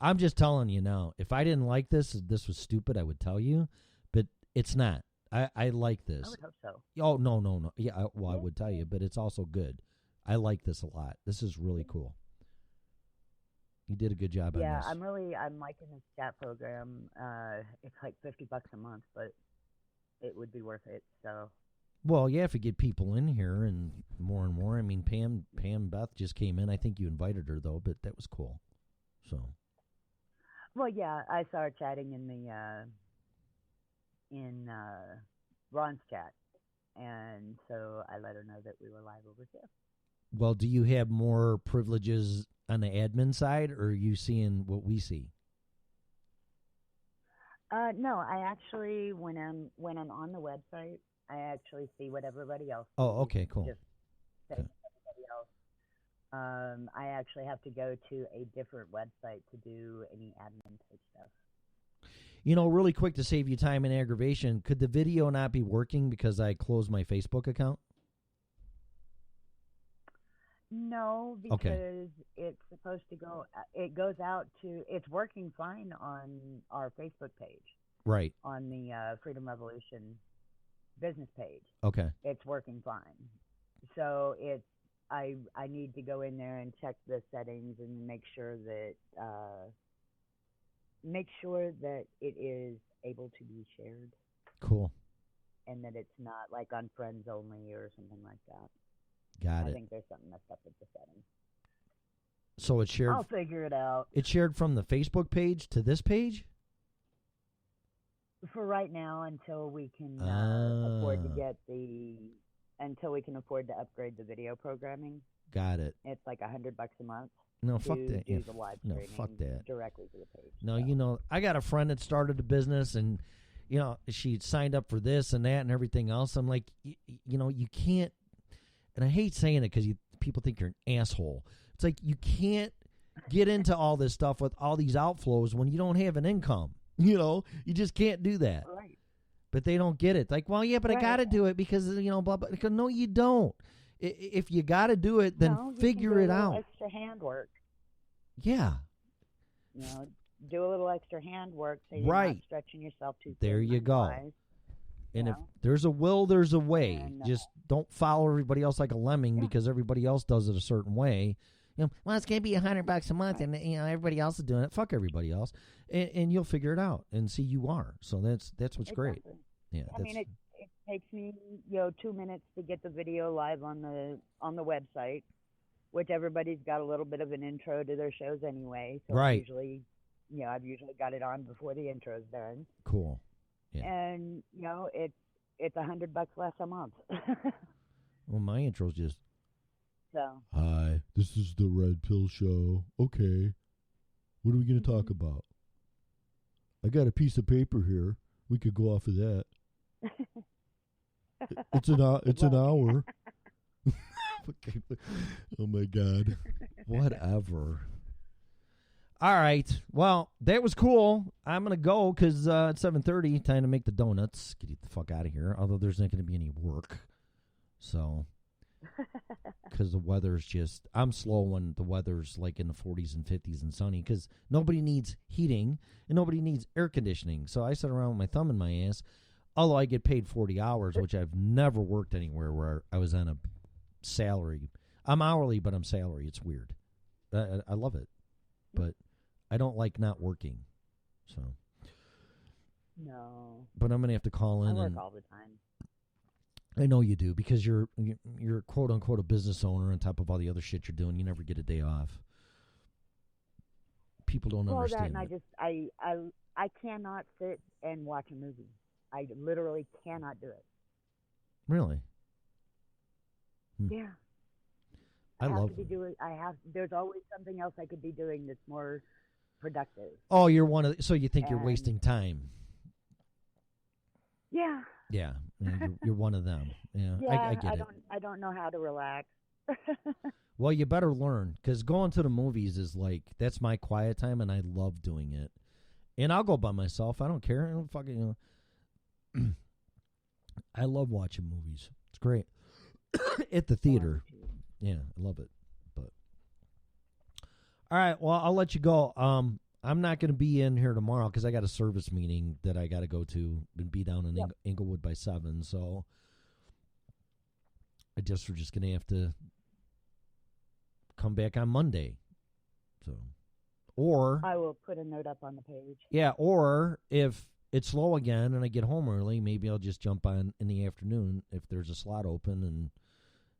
I'm just telling you now, if I didn't like this was stupid, I would tell you, but it's not. I like this. I would hope so. Oh, no. Yeah, I would tell you, but it's also good. I like this a lot. This is really cool. You did a good job on this. Yeah, I'm liking this chat program. It's like $50 a month, but it would be worth it. So. Well, yeah, if you get people in here and more. I mean, Pam Beth just came in. I think you invited her though, but that was cool. So. Well, yeah, I saw her chatting in Ron's chat, and so I let her know that we were live over here. Well, do you have more privileges on the admin side, or are you seeing what we see? No, I actually when I'm on the website, I actually see what everybody else Oh, sees. okay, cool. Just same Okay. as everybody else. I actually have to go to a different website to do any admin type stuff. Really quick to save you time and aggravation, could the video not be working because I closed my Facebook account? No, Okay. because it's supposed to go. It goes out to. It's working fine on our Facebook page, Right. on the Freedom Revolution business page. Okay. It's working fine. So it's I need to go in there and check the settings and make sure that it is able to be shared Cool. and that it's not like on friends only or something like that. Got I it. think there's something messed up with the settings. So it's shared. I'll figure it out. It's shared from the Facebook page to this page? For right now, until we can until we can afford to upgrade the video programming. Got it. It's like $100 a month. No, fuck that. Do the live No, streaming fuck that. directly to the page. No, So. I got a friend that started a business and, she signed up for this and that and everything else. I'm like, you can't, and I hate saying it because people think you're an asshole. It's like you can't get into all this stuff with all these outflows when you don't have an income. You just can't do that. Right. But they don't get it. Like, well, yeah, but I got to do it because, blah, blah. Because, no, you don't. If you got to do it, then figure it out. Extra handwork. Yeah. Do a little extra handwork so you're not stretching yourself too thin. There you go. And if there's a will, there's a way. And, just don't follow everybody else like a lemming because everybody else does it a certain way. Well, it's going to be $100 a month, and everybody else is doing it. Fuck everybody else, and you'll figure it out and see you are. So that's what's great. Yeah, I mean, it takes me 2 minutes to get the video live on the website, which everybody's got a little bit of an intro to their shows anyway. So right. I've usually got it on before the intro's done. Cool. Yeah. And it's $100 less a month. Well, my intro's just. So. Hi, this is the Red Pill Show. Okay. What are we going to talk about? I got a piece of paper here. We could go off of that. It's an hour. Oh, my God. Whatever. All right. Well, that was cool. I'm going to go because it's 7:30. Time to make the donuts. Get the fuck out of here. Although there's not going to be any work. So... Because the weather's just, I'm slow when the weather's like in the 40s and 50s and sunny because nobody needs heating and nobody needs air conditioning. So I sit around with my thumb in my ass, although I get paid 40 hours, which I've never worked anywhere where I was on a salary. I'm hourly, but I'm salary. It's weird. I love it, but I don't like not working. So. No. But I'm going to have to call in. I work all the time. I know you do because you're quote unquote a business owner on top of all the other shit you're doing. You never get a day off. People don't understand. That, and I cannot sit and watch a movie. I literally cannot do it. Really? Yeah. I love. There's always something else I could be doing that's more productive. Oh, you're one of. So you think you're wasting time? Yeah. Yeah, you're one of them. Yeah, I get it. I don't know how to relax. Well, you better learn because going to the movies is like that's my quiet time, and I love doing it. And I'll go by myself. I don't care. I don't fucking. I love watching movies. It's great at the theater. Yeah, I love it. But all right, well, I'll let you go. I'm not going to be in here tomorrow because I got a service meeting that I got to go to and be down in Inglewood by 7. So we're just going to have to come back on Monday. So, or I will put a note up on the page. Yeah, or if it's slow again and I get home early, maybe I'll just jump on in the afternoon if there's a slot open and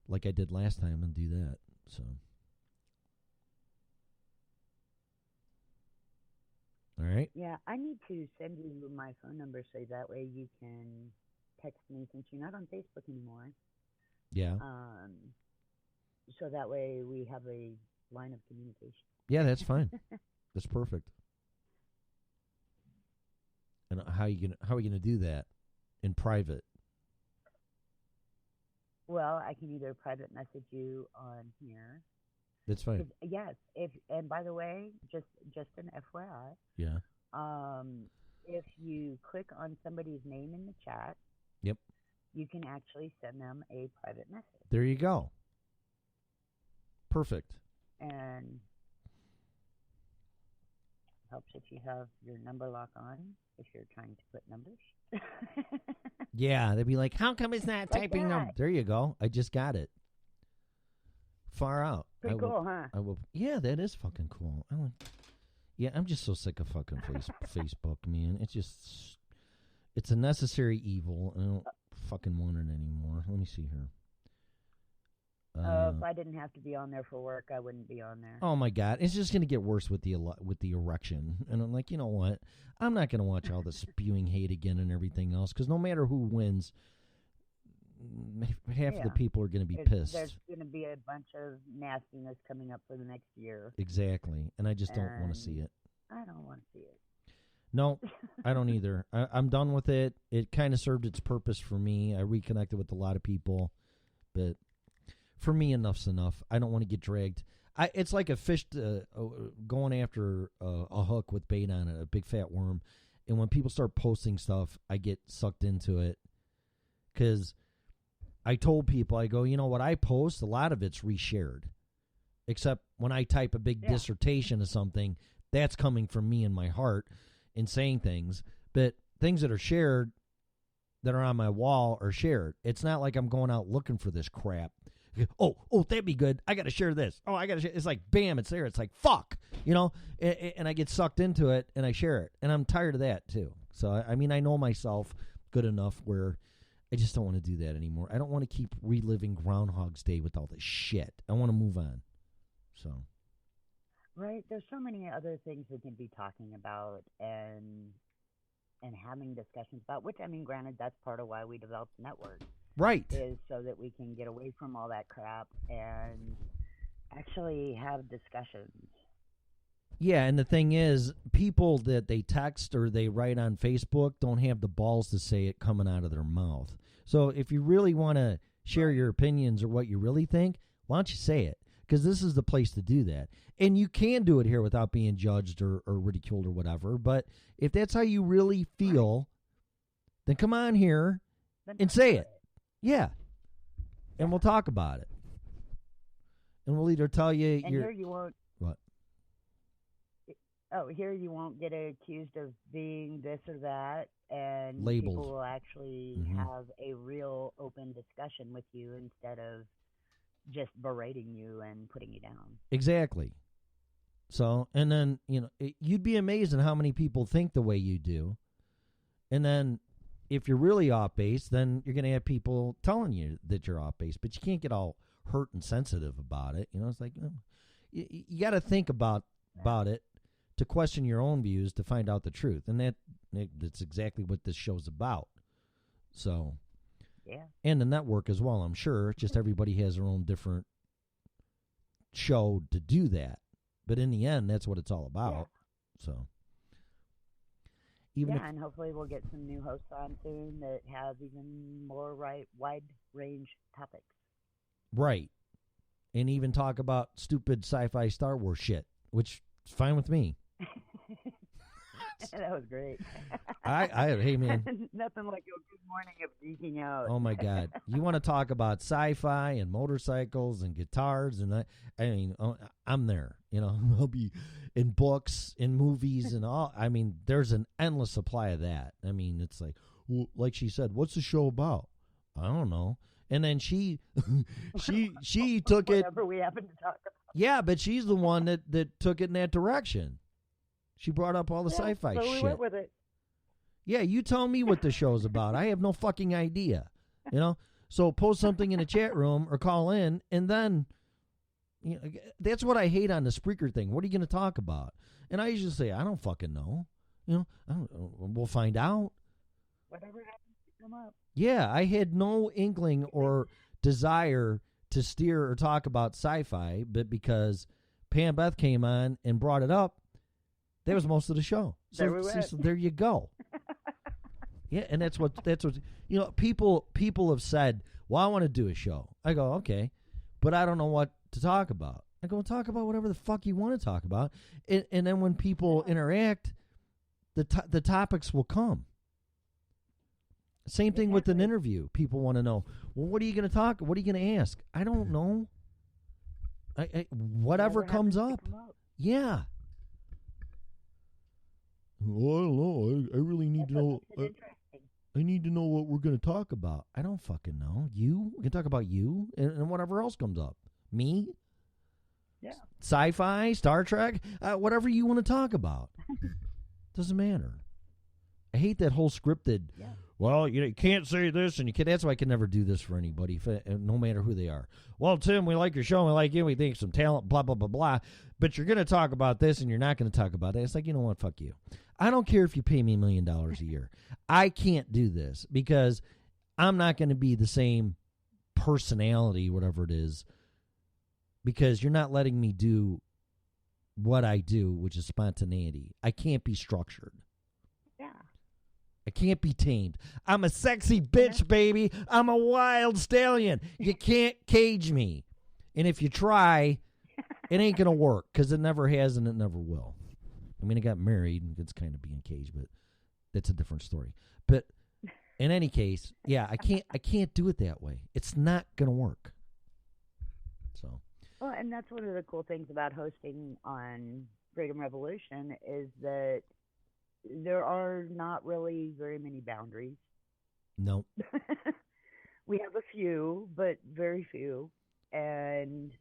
like I did last time and do that. So. All right. Yeah, I need to send you my phone number so that way you can text me since you're not on Facebook anymore. Yeah. So that way we have a line of communication. Yeah, that's fine. That's perfect. And how are you gonna do that in private? Well, I can either private message you on here. That's fine. Yes. And by the way, just an FYI. Yeah. If you click on somebody's name in the chat, yep, you can actually send them a private message. There you go. Perfect. And helps if you have your number lock on if you're trying to put numbers. Yeah, they'd be like, "How come it's not like typing them?" There you go. I just got it. Far out. Pretty cool, huh? I will. Yeah, that is fucking cool. Yeah, I'm just so sick of fucking Facebook, man. It's a necessary evil. I don't fucking want it anymore. Let me see here. If I didn't have to be on there for work, I wouldn't be on there. Oh my God, it's just going to get worse with the erection. And I'm like, you know what? I'm not going to watch all the spewing hate again and everything else, because no matter who wins, half of the people are going to be pissed. There's going to be a bunch of nastiness coming up for the next year. Exactly, and I just don't want to see it. I don't want to see it. No, I don't either. I'm done with it. It kind of served its purpose for me. I reconnected with a lot of people, but for me, enough's enough. I don't want to get dragged. It's like a fish going after a hook with bait on it, a big fat worm. And when people start posting stuff, I get sucked into it. Because I told people, I go, you know what I post? A lot of it's reshared. Except when I type a big dissertation of something, that's coming from me in my heart and saying things. But things that are shared, that are on my wall, are shared. It's not like I'm going out looking for this crap. Oh, that'd be good. I got to share this. Oh, I got to share. It's like, bam, it's there. It's like, fuck, and I get sucked into it and I share it. And I'm tired of that too. So, I mean, I know myself good enough where I just don't want to do that anymore. I don't want to keep reliving Groundhog's Day with all this shit. I want to move on. So. Right. There's so many other things we can be talking about and having discussions about, which, I mean, granted, that's part of why we developed the network. Right. Is so that we can get away from all that crap and actually have discussions. Yeah, and the thing is, people that they text or they write on Facebook don't have the balls to say it coming out of their mouth. So if you really want to share your opinions or what you really think, why don't you say it? Because this is the place to do that. And you can do it here without being judged or ridiculed or whatever. But if that's how you really feel, then come on here and say it. Yeah. And we'll talk about it. And we'll either tell you... And here you won't... What? Oh, here you won't get accused of being this or that. And labeled. People will actually have a real open discussion with you instead of just berating you and putting you down. Exactly. So, and then, you'd be amazed at how many people think the way you do. And then... if you're really off base, then you're going to have people telling you that you're off base, but you can't get all hurt and sensitive about it. It's like, you got to think about it to question your own views to find out the truth. And that's exactly what this show's about. So, yeah. And the network as well, I'm sure. Just everybody has their own different show to do that. But in the end, that's what it's all about. Yeah. So. And hopefully we'll get some new hosts on soon that have even more wide range topics. Right. And even talk about stupid sci-fi Star Wars shit, which is fine with me. That was great. Hey, man. Nothing like a good morning of geeking out. Oh, my God. You want to talk about sci-fi and motorcycles and guitars and that? I mean, I'm there. I'll be in books, in movies and all. I mean, there's an endless supply of that. I mean, it's like, well, like she said, what's the show about? I don't know. And then she took it. Whatever we happen to talk about. Yeah, but she's the one that took it in that direction. She brought up all the sci-fi so shit. We went with it. Yeah, you tell me what the show's about. I have no fucking idea. So post something in the chat room or call in, and then that's what I hate on the Spreaker thing. What are you going to talk about? And I usually say, I don't fucking know. We'll find out. Whatever happens to come up. Yeah, I had no inkling or desire to steer or talk about sci-fi, but because Pam Beth came on and brought it up, that was most of the show. So there you go. Yeah, and that's what people have said, well, I want to do a show. I go, okay, but I don't know what to talk about. I go, talk about whatever the fuck you want to talk about. And then when people interact, the topics will come. Same thing with an interview. People want to know, well, what are you going to talk? What are you going to ask? I don't know. Whatever comes up. Yeah. Well, I don't know. I really need to know. I need to know what we're going to talk about. I don't fucking know. We can talk about you and whatever else comes up. Me? Yeah. Sci-fi, Star Trek, whatever you want to talk about. Doesn't matter. I hate that whole scripted. Yeah. Well, you can't say this, and you can. That's why I can never do this for anybody, no matter who they are. Well, Tim, we like your show, we like you, we think some talent, blah blah blah blah. But you're going to talk about this, and you're not going to talk about that. It's like, you know what? Fuck you. I don't care if you pay me $1 million a year. I can't do this because I'm not going to be the same personality, whatever it is, because you're not letting me do what I do, which is spontaneity. I can't be structured. Yeah. I can't be tamed. I'm a sexy bitch, baby. I'm a wild stallion. You can't cage me. And if you try, it ain't going to work because it never has and it never will. I mean, I got married and it's kind of being caged, but that's a different story. But in any case, yeah, I can't do it that way. It's not going to work. So. Well, and that's one of the cool things about hosting on Freedom Revolution is that there are not really very many boundaries. No. We have a few, but very few. And,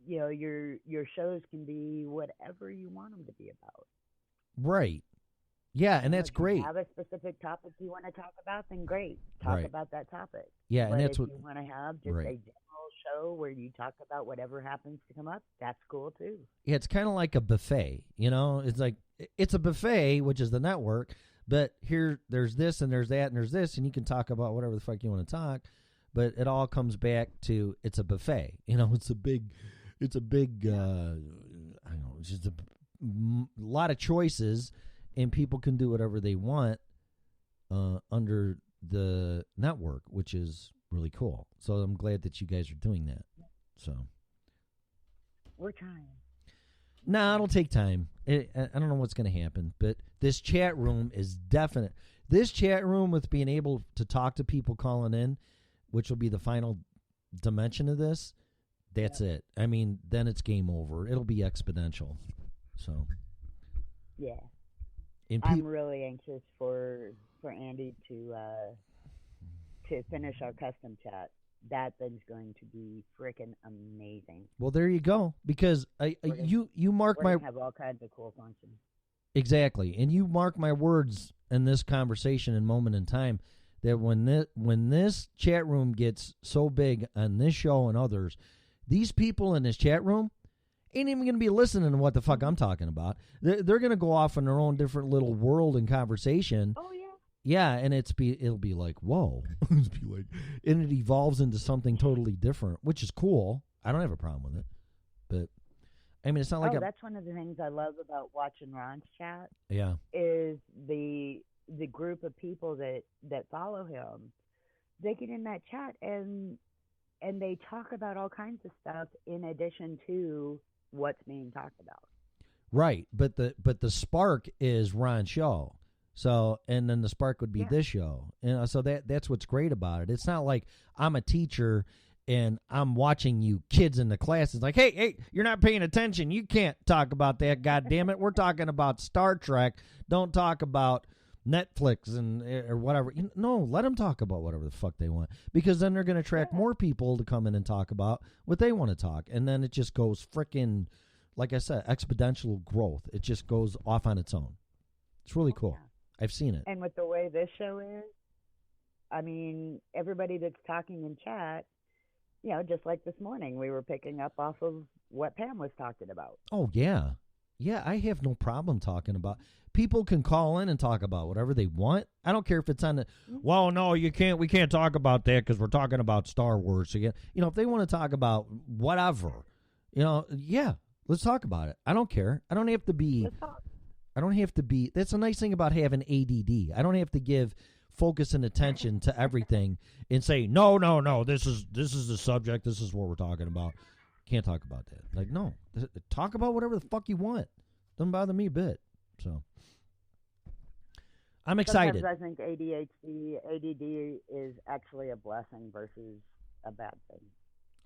your shows can be whatever you want them to be about. Right. Yeah, and that's great. If you have a specific topic you want to talk about, then great. Talk about that topic. Yeah, but and that's if what you want to have just a general show where you talk about whatever happens to come up, that's cool too. Yeah, it's kind of like a buffet, It's like it's a buffet, which is the network, but here there's this and there's that and there's this, and you can talk about whatever the fuck you want to talk, but it all comes back to it's a buffet. It's a big I don't know, it's just a lot of choices, and people can do whatever they want under the network, which is really cool. So I'm glad that you guys are doing that. So we're trying. Nah, it'll take time. I don't know what's going to happen, but this chat room is definite. This chat room with being able to talk to people calling in, which will be the final dimension of this, that's it. I mean, then it's game over. It'll be exponential. So, yeah. I'm really anxious for Andy to finish our custom chat. That thing's going to be freaking amazing. Well, there you go. Because you mark my have all kinds of cool functions. Exactly, and you mark my words in this conversation and moment in time that when this chat room gets so big on this show and others, these people in this chat room ain't even going to be listening to what the fuck I'm talking about. They're going to go off in their own different little world and conversation. Oh yeah. Yeah, and it'll be like, whoa. And it evolves into something totally different, which is cool. I don't have a problem with it. But, I mean, it's not like that's one of the things I love about watching Ron's chat. Yeah. Is the group of people that follow him. They get in that chat and they talk about all kinds of stuff in addition to what's being talked about. Right, but the spark is Ron's show. So, and then the spark would be this show. So that's what's great about it. It's not like I'm a teacher and I'm watching you kids in the class. It's like, hey, you're not paying attention. You can't talk about that. God damn it. We're talking about Star Trek. Don't talk about Netflix or whatever. No, let them talk about whatever the fuck they want, because then they're going to attract more people to come in and talk about what they want to talk. And then it just goes frickin', like I said, exponential growth. It just goes off on its own. It's really cool. Yeah. I've seen it. And with the way this show is, I mean, everybody that's talking in chat, just like this morning, we were picking up off of what Pam was talking about. Oh, yeah. Yeah, I have no problem talking about. People can call in and talk about whatever they want. I don't care if it's on the. Well, no, you can't. We can't talk about that because we're talking about Star Wars. So, if they want to talk about whatever, yeah, let's talk about it. I don't care. I don't have to be. That's a nice thing about having ADD. I don't have to give focus and attention to everything and say, no, this is the subject. This is what we're talking about. Can't talk about that. Like, no, talk about whatever the fuck you want. Doesn't bother me a bit. So I'm excited. Sometimes I think ADD is actually a blessing versus a bad thing.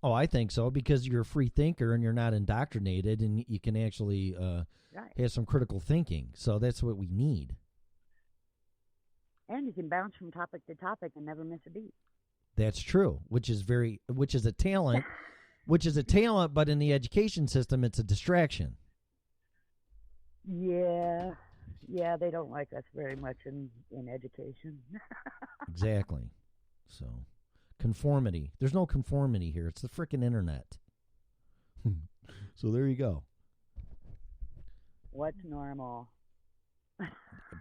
Oh, I think so, because you're a free thinker and you're not indoctrinated, and you can actually have some critical thinking. So that's what we need. And you can bounce from topic to topic and never miss a beat. That's true, which is a talent, but in the education system, it's a distraction. Yeah, they don't like us very much in education. Exactly. So, conformity. There's no conformity here. It's the frickin' internet. So there you go. What's normal?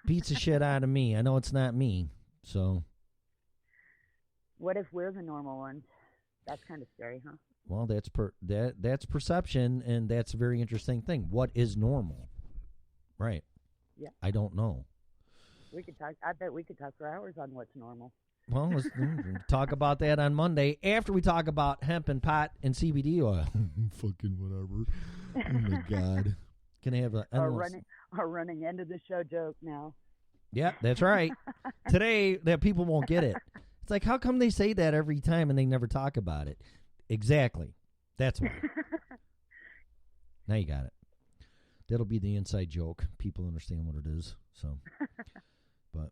Beats the shit out of me. I know it's not me. So. What if we're the normal ones? That's kind of scary, huh? Well, that's perception, and that's a very interesting thing. What is normal? Right. Yeah. I don't know. We could talk. I bet we could talk for hours on what's normal. Well, let's talk about that on Monday after we talk about hemp and pot and CBD oil. Fucking whatever. Oh my God. Can I have our running end of the show joke now? Yeah, that's right. Today, that people won't get it. It's like, how come they say that every time and they never talk about it? Exactly. That's why. Now you got it. That'll be the inside joke. People understand what it is. So, but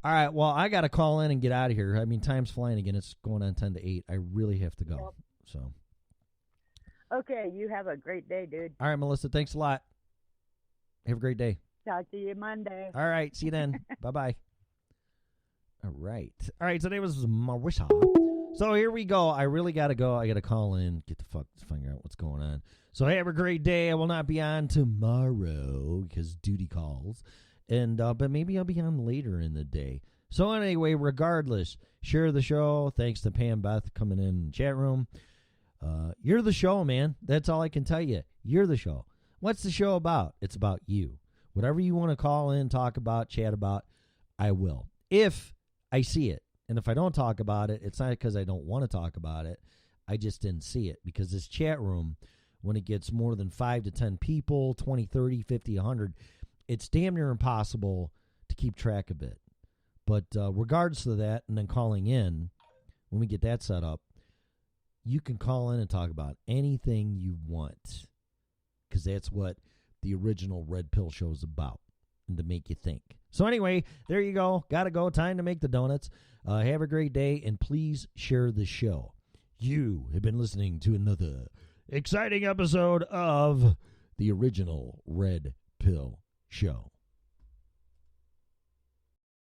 all right. Well, I got to call in and get out of here. I mean, time's flying again. It's going on 10 to 8. I really have to go. Yep. So. Okay. You have a great day, dude. All right, Mellissa. Thanks a lot. Have a great day. Talk to you Monday. All right. See you then. Bye-bye. All right. Today was Mellissa. So here we go. I really got to go. I got to call in, get the fuck, figure out what's going on. So have a great day. I will not be on tomorrow because duty calls. And but maybe I'll be on later in the day. So anyway, regardless, share the show. Thanks to Pam Beth coming in the chat room. You're the show, man. That's all I can tell you. You're the show. What's the show about? It's about you. Whatever you want to call in, talk about, chat about, I will. If I see it. And if I don't talk about it, it's not because I don't want to talk about it. I just didn't see it. Because this chat room, when it gets more than 5 to 10 people, 20, 30, 50, 100, it's damn near impossible to keep track of it. But regardless of that, and then calling in, when we get that set up, you can call in and talk about anything you want. Because that's what the original Red Pill show is about. And to make you think. So anyway, there you go. Gotta go. Time to make the donuts. Have a great day, and please share the show. You have been listening to another exciting episode of the original Red Pill Show.